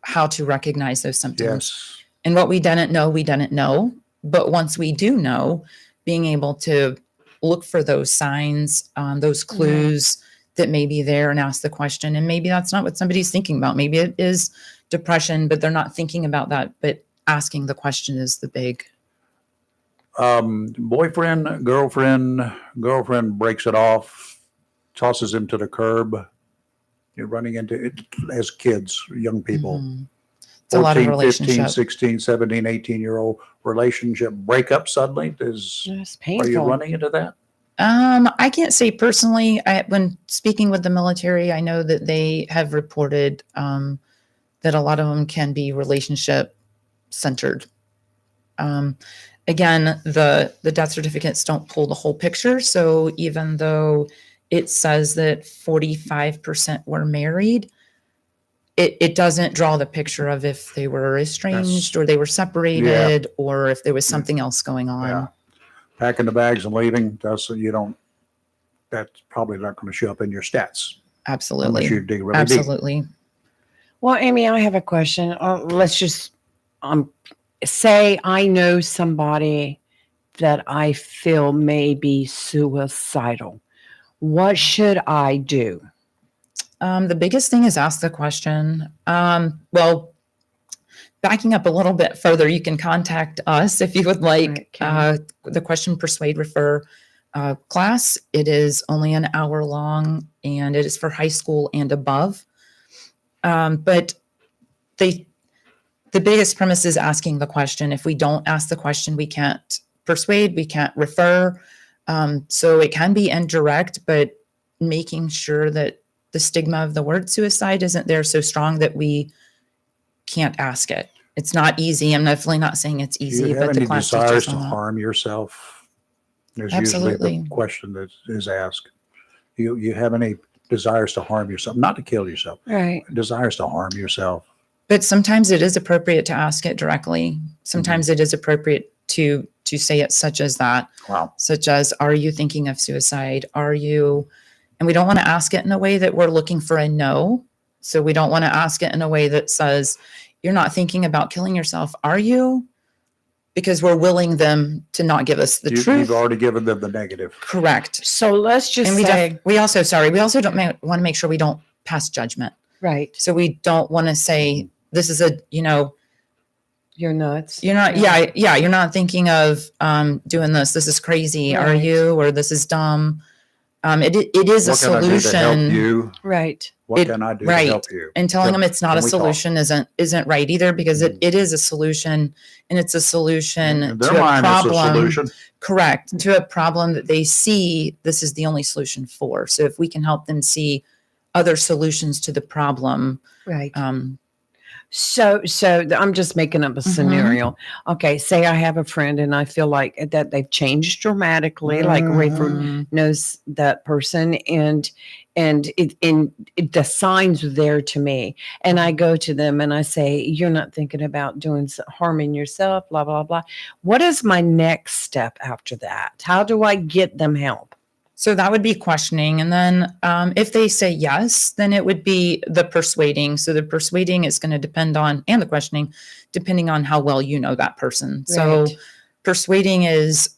how to recognize those symptoms. Yes. And what we didn't know. But once we do know, being able to look for those signs, those clues that may be there and ask the question. And maybe that's not what somebody's thinking about. Maybe it is depression, but they're not thinking about that. But asking the question is the big. Boyfriend, girlfriend breaks it off, tosses him to the curb. You're running into it as kids, young people. Mhm. It's a lot of 15, relationship. 16, 17, 18-year-old relationship breakup suddenly. That's Are you painful. running into that? I can't say personally. When speaking with the military, I know that they have reported that a lot of them can be relationship centered. Again, the death certificates don't pull the whole picture. So even though it says that 45% were married, it doesn't draw the picture of if they were estranged or they were separated or if there was something else going on. Yeah. Packing the bags and leaving. That's probably not going to show up in your stats. Absolutely. Unless you dig really deep. Absolutely. Well, Amy, I have a question. Let's just say I know somebody that I feel may be suicidal. What should I do? The biggest thing is ask the question. Well, backing up a little bit further, you can contact us if you would like. Okay. The question Persuade Refer class. It is only an hour long and it is for high school and above. But the biggest premise is asking the question. If we don't ask the question, we can't persuade, we can't refer. So it can be indirect, but making sure that the stigma of the word suicide isn't there so strong that we can't ask it. It's not easy. I'm definitely not saying it's Do easy, you have but the any class desires teaches to on that. harm yourself? There's Absolutely. usually the question that is asked. You have any desires to harm yourself? Not to kill yourself. Right. Desires to harm yourself. But sometimes it is appropriate to ask it directly. Sometimes it is appropriate to say it such as that, Wow. such as, are you thinking of suicide? Are you, and we don't want to ask it in a way that we're looking for a no. So we don't want to ask it in a way that says, you're not thinking about killing yourself, are you? Because we're willing them to not give us the truth. You've already given them the negative. Correct. So let's just And say, we also don't want to make sure we don't pass judgment. right, So we don't want to say, this is you're nuts. you're not, you're not thinking of doing this. This is crazy. Are Right. you? Or this is dumb. It is a What can I do to help solution. you? Right. What can I do right. to help you? And telling them it's not Can a we talk? solution isn't right either, because it is a solution, and it's a solution In their to a mind, it's a problem. solution. Correct. To a problem that they see this is the only solution for. So if we can help them see other solutions to the problem, Right. So I'm just making up a scenario. Okay, say I have a friend and I feel like that they've changed dramatically, like Rayford knows that person, and the signs are there to me, and I go to them and I say, you're not thinking about doing harming yourself, blah blah blah. What is my next step after that? How do I get them help? So that would be questioning. And then if they say yes, then it would be the persuading. So the persuading is going to depend on, and the questioning, depending on how well you know that person. So Right. persuading is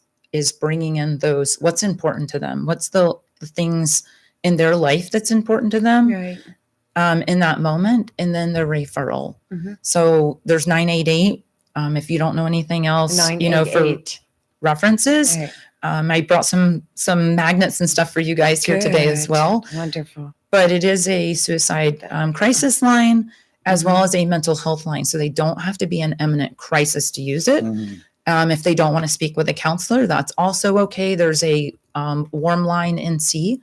bringing in those, what's important to them? What's the things in their life that's important to them Right. in that moment? And then the referral. Mhm. So there's 988. If you don't know anything else, for 988. references. Right. I brought some magnets and stuff for you guys here today as Good. well. Wonderful. But it is a suicide crisis line. as well as a mental health line. So they don't have to be in imminent crisis to use it. If they don't want to speak with a counselor, that's also okay. There's a warm line NC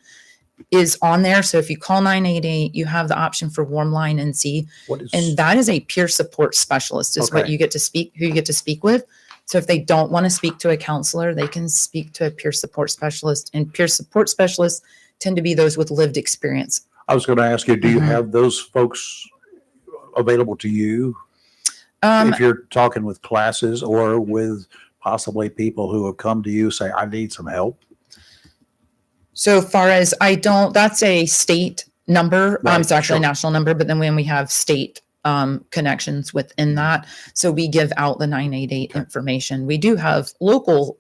is on there. So if you call 988, you have the option for warm line NC. What is, And that is a peer support specialist is what Okay. you get to speak, who you get to speak with. So if they don't want to speak to a counselor, they can speak to a peer support specialist, and peer support specialists tend to be those with lived experience. I was going to ask you, do you Mhm. have those folks available to you if you're talking with classes or with possibly people who have come to you say, I need some help? So far as that's a state number. Right, It's actually sure. a national number, but then when we have state connections within that, so we give out the 988 Okay. information. We do have local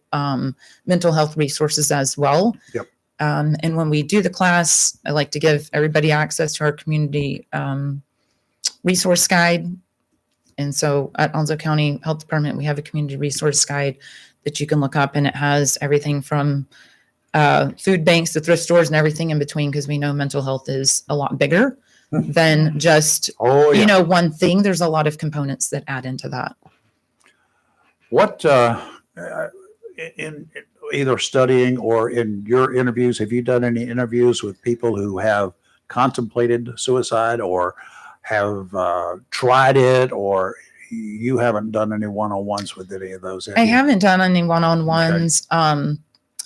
mental health resources as well. Yep. And when we do the class, I like to give everybody access to our community resource guide. And so at Onslow County Health Department, we have a community resource guide that you can look up, and it has everything from food banks to thrift stores and everything in between, because we know mental health is a lot bigger than just, Oh, yeah. one thing. There's a lot of components that add into that. What, in either studying or in your interviews, have you done any interviews with people who have contemplated suicide or have tried it, or you haven't done any one-on-ones with any of those? I haven't done any one-on-ones.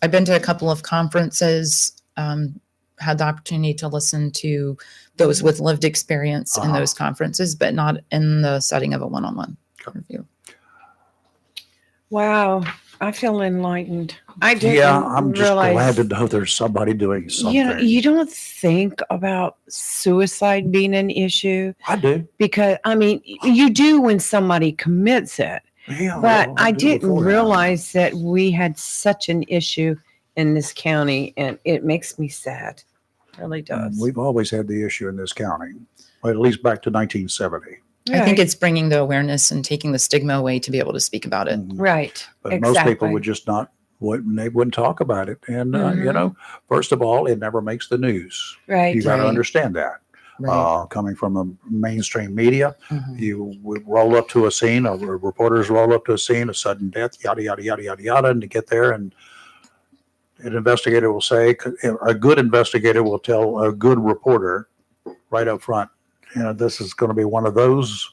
I've been to a couple of conferences, had the opportunity to listen to those with lived experience in those conferences, but not in the setting of a one-on-one review. Wow. I feel enlightened. I didn't Yeah, I'm just realize. glad to know there's somebody doing something. You don't think about suicide being an issue, I do. because I mean, you do when somebody commits it, Yeah, but well, I do didn't beforehand. realize that we had such an issue in this county, and it makes me sad. It really does. We've always had the issue in this county, or at least back to 1970. I think Right. it's bringing the awareness and taking the stigma away to be able to speak about it. Right. But most people Exactly. would just not, they wouldn't talk about it. And, Mhm. you know, first of all, it never makes the news. Right. You got to Right. understand that. Coming from the mainstream media, Mhm. you would roll up to a scene, or reporters roll up to a scene, a sudden death, yada, yada, yada, yada, yada. And to get there, and an investigator will say, a good investigator will tell a good reporter right up front, this is going to be one of those,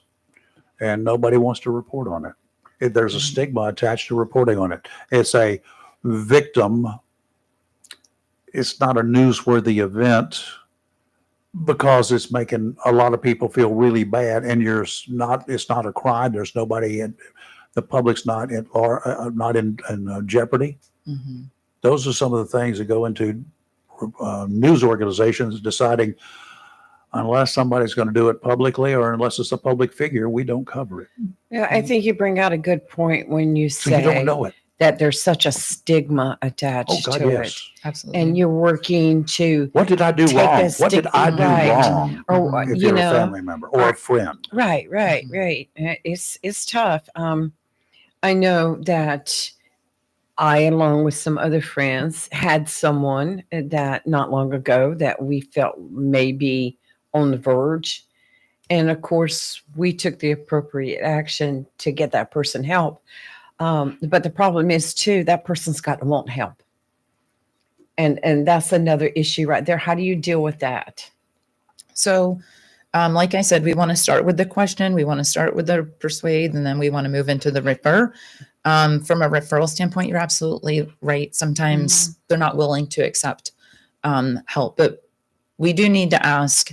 and nobody wants to report on it. There's a stigma attached to reporting on it. It's a victim. It's not a newsworthy event because it's making a lot of people feel really bad, and it's not a crime. There's nobody in the public's not in jeopardy. Mhm. Those are some of the things that go into news organizations deciding, unless somebody's going to do it publicly or unless it's a public figure, we don't cover it. Yeah, I think you bring out a good point when you So you say don't know it. that there's such a stigma attached Oh, God, to yes. it, Absolutely. and you're working to, What did I do Take wrong? a What did I do right. wrong? or If you you're a know, family member or a friend. right. Mhm. It's tough. I know that I, along with some other friends, had someone that not long ago that we felt may be on the verge. And of course, we took the appropriate action to get that person help. But the problem is, too, that person's got to want help. And that's another issue right there. How do you deal with that? So, like I said, we want to start with the question, we want to start with the persuade, and then we want to move into the refer. From a referral standpoint, you're absolutely right. Sometimes they're not willing to accept help, but we do need to ask.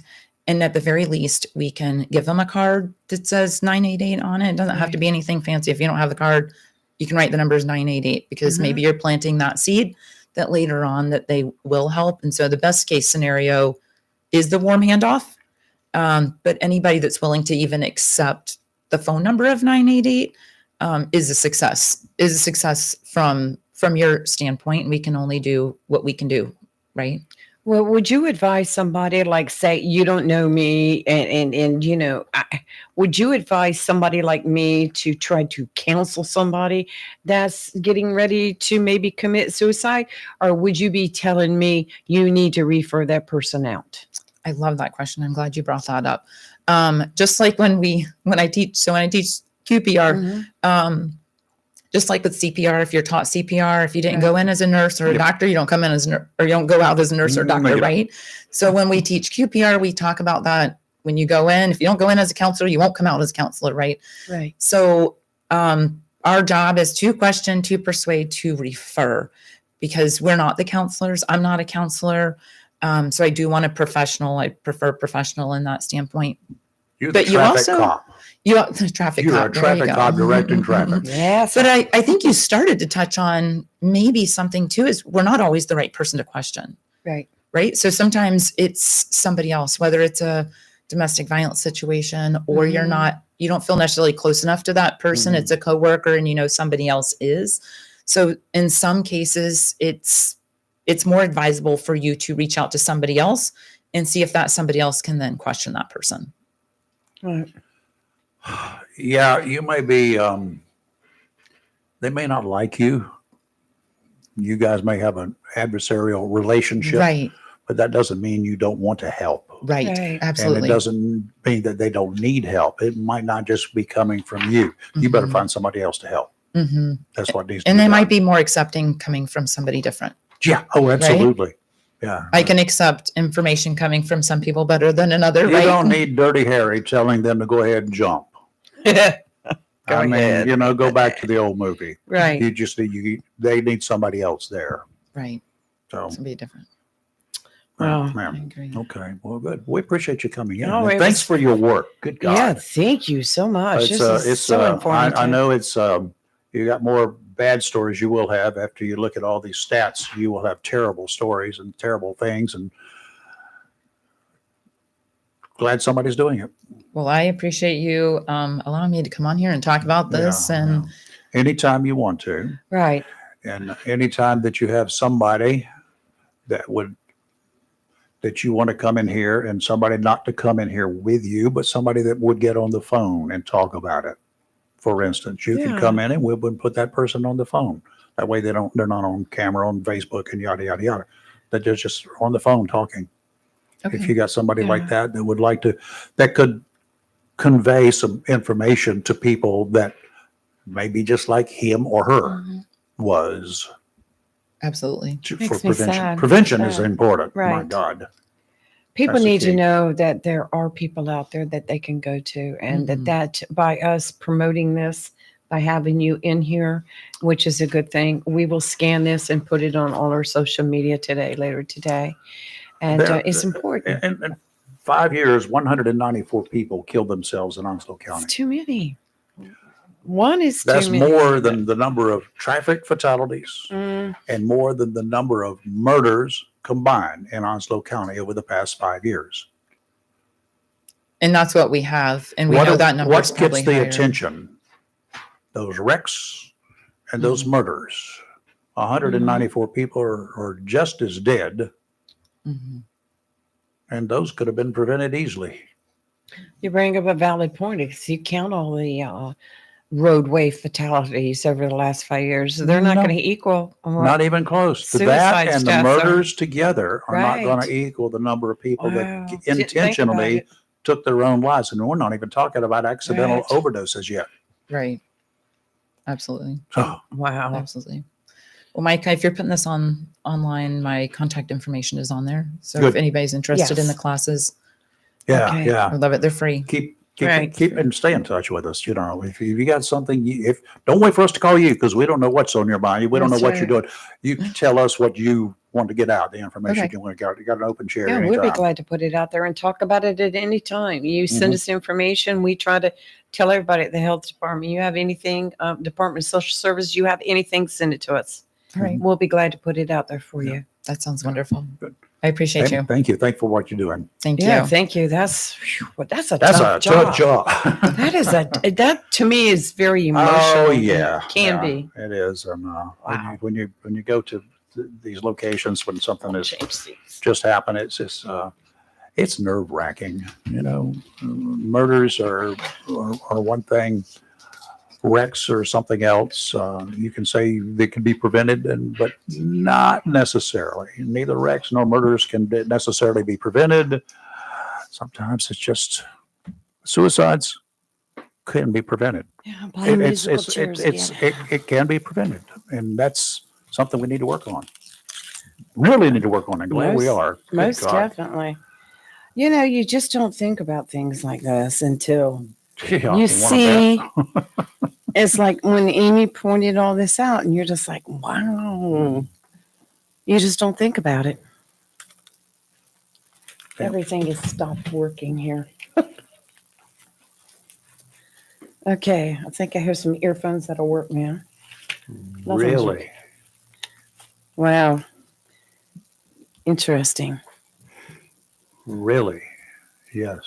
And at the very least, we can give them a card that says 988 on it. It doesn't have to be anything fancy. If you don't have the card, you can write the numbers 988, because maybe you're planting that seed that later on that they will help. And so the best case scenario is the warm handoff. But anybody that's willing to even accept the phone number of 988 is a success from your standpoint. We can only do what we can do, right? Well, would you advise somebody, like, say, you don't know me, and you know, would you advise somebody like me to try to counsel somebody that's getting ready to maybe commit suicide? Or would you be telling me you need to refer that person out? I love that question. I'm glad you brought that up. Just like when I teach QPR, Mhm. just like with CPR, if you're taught CPR, if you didn't go in as a nurse or a Yep. doctor, you don't come in as or you don't go out as a nurse or doctor, Yep. right? So when we teach QPR, we talk about that when you go in. If you don't go in as a counselor, you won't come out as a counselor, right? Right. So our job is to question, to persuade, to refer, because we're not the counselors. I'm not a counselor. So I do want a professional. I prefer professional in that standpoint. You're the But you traffic also- cop. You are the traffic You're cop. a There you traffic go. cop directing traffic. Yes. But I think you started to touch on maybe something too, is we're not always the right person to question, Right. right? So sometimes it's somebody else, whether it's a domestic violence situation or Mhm. you don't feel necessarily close enough to that person. Mhm. It's a coworker and you know somebody else is. So in some cases, it's more advisable for you to reach out to somebody else and see if that somebody else can then question that person. Right. Yeah, you may be, they may not like you. You guys may have an adversarial relationship, Right, but that doesn't mean you don't want to help. right, Right. And it absolutely. doesn't mean that they don't need help. It might not just be coming from you. You better Mhm. find somebody else to help. Mhm. That's what needs to And be they might done. be more accepting coming from somebody different. Yeah. Oh, absolutely. Yeah. I can accept information coming from some people better than another, You right? don't need Dirty Harry telling them to go ahead and jump. Go I mean, ahead. go back to the old movie. Right. You just they need somebody else there. Right. So, Somebody different. Wow. I man. agree. Okay. Well, good. We appreciate you coming in. Oh, And it thanks was- for your work. Good God. Yeah. Thank you so much. This is so I informative. know it's, you got more bad stories you will have after you look at all these stats. You will have terrible stories and terrible things, and glad somebody's doing it. Well, I appreciate you allowing me to come on here and talk about this. Yeah, And yeah. Anytime you want to, Right. and anytime that you have somebody that you want to come in here, and somebody not to come in here with you, but somebody that would get on the phone and talk about it. For instance, you Yeah. can come in and we would put that person on the phone. That way they're not on camera on Facebook and yada, yada, yada. That they're just on the phone talking. If okay. you got somebody like Yeah. that would like to, that could convey some information to people that maybe just like him or her Mhm. was Absolutely. for Makes me prevention. sad. Prevention is Sad. important. My Right. God. People That's the need to key. know that there are people out there that they can go to, and Mhm. that by us promoting this, by having you in here, which is a good thing, we will scan this and put it on all our social media later today. And There- it's important. In 5 years, 194 people killed themselves in Onslow It's County. too many. One is That's too many. more than the number of traffic fatalities Mm, and more than the number of murders combined in Onslow County over the past 5 years. And that's what we have. And we know that number is What probably gets the higher. attention? Those wrecks and those Mhm. murders. 194 people are just as dead, Mhm. and those could have been prevented easily. you bring up a valid point because you count all the roadway fatalities over the last 5 years. They're not No. going to equal. Not even close. That Suicide and the stats are- murders together are not going Right. to equal the number of people Wow. that Didn't think about intentionally it. took their own lives. And we're not even talking about accidental Right. overdoses yet. Right. Absolutely. So, Wow. Absolutely. Well, Mike, if you're putting this online, my contact information is on there. So Good. if anybody's interested in Yes. the classes, yeah, Okay. yeah. I love it. They're free. Keep Right. and stay in touch with us. If you got something, don't wait for us to call you, because we don't know what's on your mind. We don't know That's what you're right. doing. You tell us what you want to get out, the information Okay. you want to get. You got an open chair Yeah, we'd be anytime. glad to put it out there and talk about it at any time. You send Mhm. us information. We try to tell everybody at the health department, you have anything, Department of Social Service, you have anything, send it to us. All right. We'll be glad to put it out there for Yeah. you. That sounds wonderful. Good. I appreciate you. Thank you. Thank you for what you're doing. Thank Yeah, you. thank you. That's a That's tough a tough job. That to me is very emotional. Oh yeah, Can yeah, be. It is, and Wow. when you go to these locations when something has Change seats. just happened, it's just it's nerve wracking. Murders are one thing, wrecks or something else. You can say they can be prevented, but not necessarily. Neither wrecks nor murders can necessarily be prevented. Sometimes it's just Suicides can be prevented. Yeah, It, blame it's musical it's chairs it's again. it can be prevented, and that's something we need to work on. Really need to work on. And glad we Most- are. Good Most God. definitely. You know, you just don't think about things like this until Yeah, you wanna see. bet? It's like when Amy pointed all this out, and you're just like, wow. You just don't think about it. Yeah. Everything has stopped working here. Okay, I think I have some earphones that'll work now. Really, Wow. Interesting. really, yes.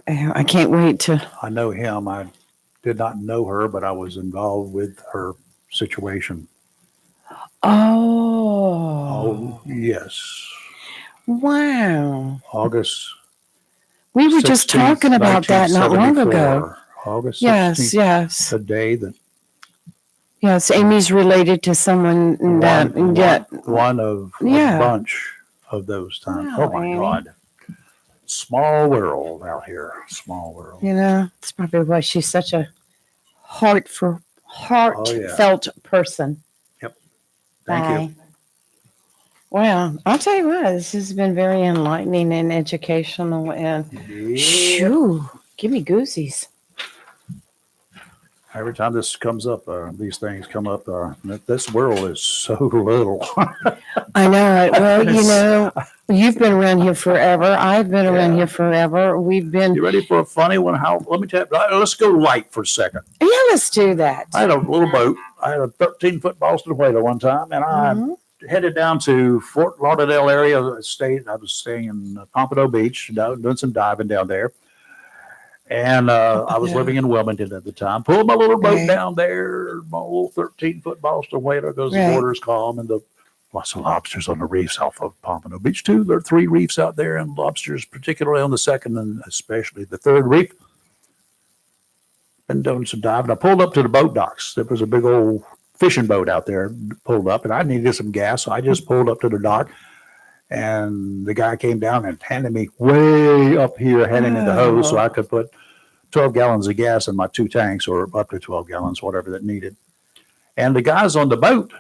I can't wait to. I know him. I did not know her, but I was involved with her situation. Oh. Oh, yes. Wow. August. We were just 16th, talking about that not long ago. 1974. August 16th. Yes, yes. The day that Yes, Amy's related to someone that, one of a Yeah. bunch of those times. Wow, Oh my Amy. God. Small world out here. Small world. you know, it's probably why she's such a heartfelt person. Thank you. Bye. Well, I'll tell you what, this has been very enlightening and educational, and Yeah. shoo, give me goosies. Every time this comes up, these things come up. This world is so little. I know it. Well, you Yes. know, you've been around here forever. I've been around Yeah. here forever. We've been. You ready for a funny one? Let me tell you. Let's go light for a second. Yeah, let's do that. I had a little boat. I had a 13-foot Boston whaler one time, and I Mhm. headed down to Fort Lauderdale area. I was staying in Pompano Beach, doing some diving down there. And I was Yeah. living in Wilmington at the time. Pulled my little boat Right. down there, my little 13-foot Boston whaler, goes Right. the water's calm, and lots of lobsters on the reefs off of Pompano Beach too. There are 3 reefs out there, and lobsters, particularly on the second and especially the third reef. Been doing some diving. I pulled up to the boat docks. There was a big old fishing boat out there pulled up, and I needed some gas, so I just pulled up to the dock. And the guy came down and handed me way up here, handing me the hose so I could put 12 gallons of gas in my 2 tanks, or up to 12 gallons, whatever that needed. And the guys on the boat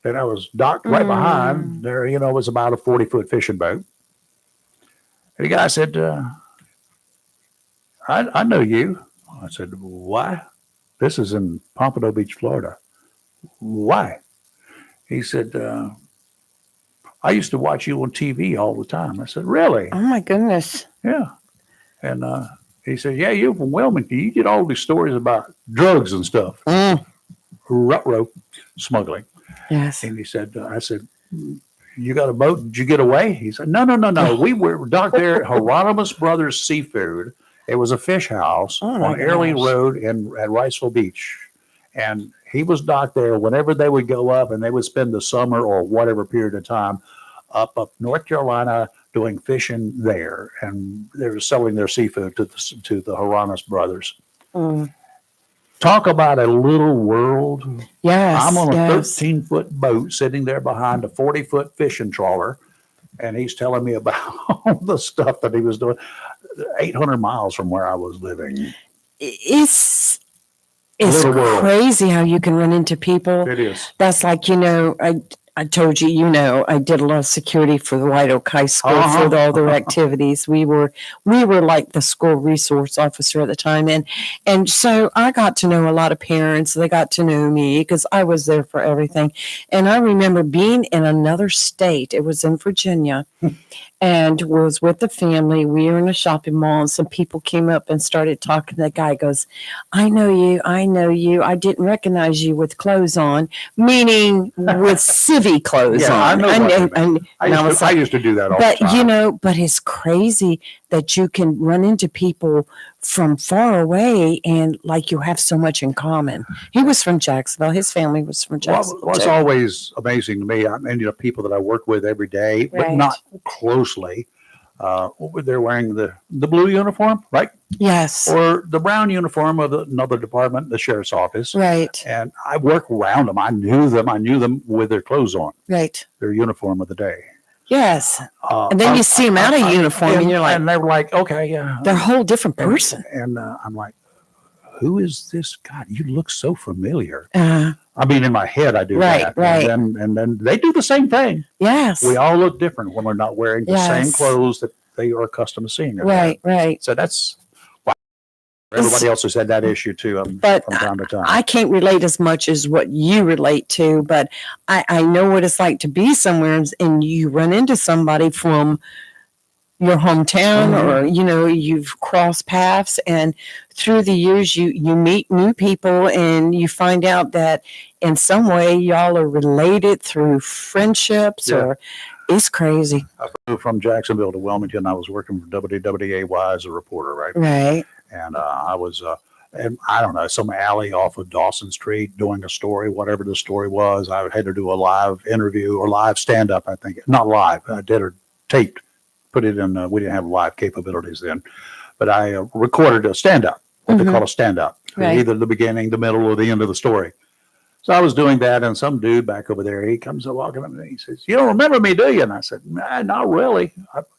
that I was docked right behind there, was about a 40-foot fishing boat. And the guy said, I know you. I said, why? This is in Pompano Beach, Florida. Why? He said, I used to watch you on TV all the time. I said, really? Oh my goodness. Yeah. And he said, yeah, you're from Wilmington. You get all these stories about drugs and stuff, rope smuggling. Yes. And he said, I said, you got a boat? Did you get away? He said, no. We were docked there at Hieronymus Brothers Seafood. It was a fish house Oh, my on Airlie gosh. Road at Riceville Beach. And he was docked there whenever they would go up, and they would spend the summer or whatever period of time up North Carolina doing fishing there. And they were selling their seafood to the Hieronymus Brothers. Mm. Talk about a little world. Yes. I'm on a yes. 13-foot boat sitting there behind a 40-foot fishing trawler, and he's telling me about all the stuff that he was doing 800 miles from where I was living. It's Little world. crazy how you can run into people. It is. That's like, I told you, I did a lot of security for the White Oak High School Uh-huh. for all their activities. We were like the school resource officer at the time. And so I got to know a lot of parents. They got to know me because I was there for everything. And I remember being in another state. It was in Virginia. And was with the family. We were in a shopping mall, and some people came up and started talking. The guy goes, I know you. I didn't recognize you with clothes on, meaning with civvy clothes Yeah, on. I know what you and I used to do that all but the time. but it's crazy that you can run into people from far away and like you have so much in common. He was from Jacksonville. His family was from Jacksonville. What's too. always amazing to me, I mean, people that I work with every day, but Right. not closely. They're wearing the blue uniform, right? Yes. Or the brown uniform of another department, the sheriff's office. Right. And I work around them. I knew them with their clothes on, Right. their uniform of the day. Yes. And then you see them out of uniform and you're like, and they're like, okay, yeah. they're a whole different person. And I'm like, who is this? God, you look so familiar. Uh, I mean, in my head, I do Right, that. right. And then they do the same thing. yes. We all look different when we're not wearing the same Yes. clothes that they are accustomed to seeing. us in. Right, right. So that's why everybody else has had that issue too But from time to time. I can't relate as much as what you relate to, but I know what it's like to be somewhere and you run into somebody from your hometown or, you've crossed paths and through the years you meet new people and you find out that in some way y'all are related through friendships Yeah. or it's crazy. I flew from Jacksonville to Wilmington. I was working for WWAY as a reporter, right? Right. And I was, and I don't know, some alley off of Dawson Street doing a story, whatever the story was. I had to do a live interview or live stand up, I think. Not live, I did it taped, put it in, we didn't have live capabilities then, but I recorded a stand up, what they call a stand up, Right. either the beginning, the middle, or the end of the story. So I was doing that, and some dude back over there, he comes walking up to me. He says, "You don't remember me, do you?" And I said, "Nah, not really.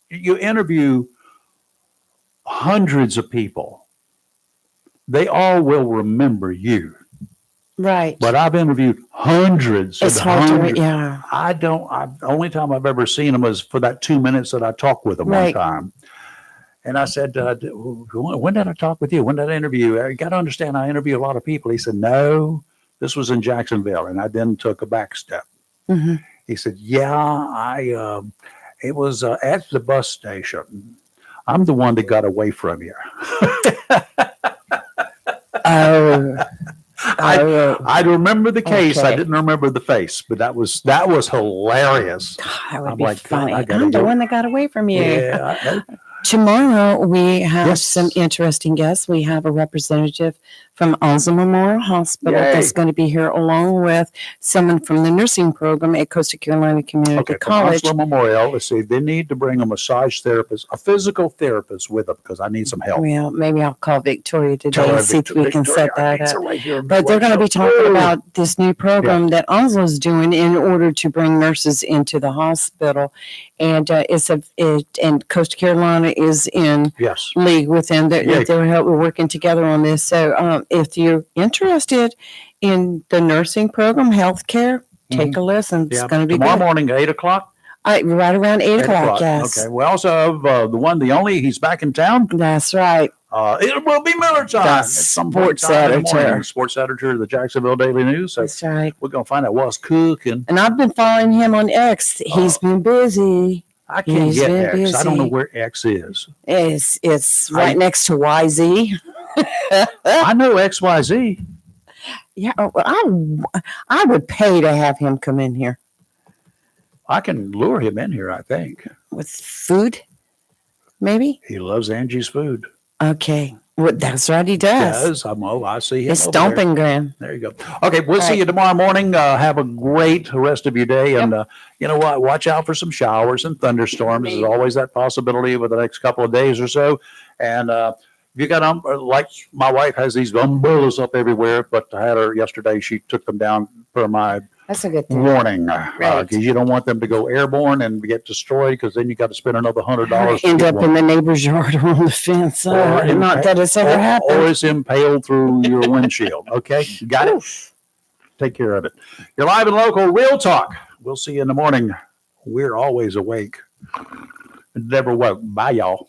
You interview hundreds of people. They all will remember you. Right. But I've interviewed hundreds It's and hard to, hundreds. yeah. The only time I've ever seen them was for that 2 minutes that I talked with them Right. one time. And I said, when did I talk with you? When did I interview you? You got to understand, I interview a lot of people. He said, no, this was in Jacksonville. And I then took a back step. hmm He said, yeah, it was at the bus station. I'm the one that got away from you. Oh. I remember the case. I Okay. didn't remember the face, but that was hilarious. That would I'm be like, God, funny. I gotta I'm the go. one that got away from you. Yeah. Tomorrow we have Yes. some interesting guests. We have a representative from Alza Memorial Hospital Yay. that's going to be here, along with someone from the nursing program at Coastal Carolina Community Okay, from College. Oslo Memorial, let's see, they need to bring a massage therapist, a physical therapist with them because I need some help. Well, maybe I'll call Victoria today Tell her and see if we can Victoria, set that it's up. right here in But they're going to be Flagship. talking Ooh. about this new program that Oslo's doing in order to bring nurses into the hospital, and and Coastal Carolina is in Yes. league with them. Yeah. We're working together on this. So if you're interested in the nursing program, healthcare, take a listen. It's Yeah. going to be Tomorrow good. morning, 8:00. Right around 8 o'clock. Yes, Okay. We also have the only, he's back in town. that's right. It will be Miller time. That's at some point sports in time in the morning. editor. Sports editor of the Jacksonville Daily News. So That's right. we're going to find out what's cooking. And I've been following him on X. He's been busy. I can't He's get been X. I don't know busy. where X is. It's right next to YZ. I know XYZ. Yeah, well, I would pay to have him come in here I can lure him in here, I think. with food, maybe. He loves Angie's food. Okay, well, that's right. He does. I see him. His over there. stomping ground. There you go. Okay, we'll see right. you tomorrow morning. Have a great rest of your day. And you know what? Watch out for some showers and thunderstorms. There's always that possibility over the next couple of days or so. And if you got, like my wife has these umbrellas up everywhere, but I had her yesterday. She took them down per my That's a good thing. warning. Right. Because you don't want them to go airborne and get destroyed because then you got to spend another $100. to End get up one. in the neighbor's yard or on the fence. Not that it's ever Or happened. it's impaled through your windshield. Okay, got it. Take care of it. You're live and local, real talk. We'll see you in the morning. We're always awake. Never woke. Bye, y'all.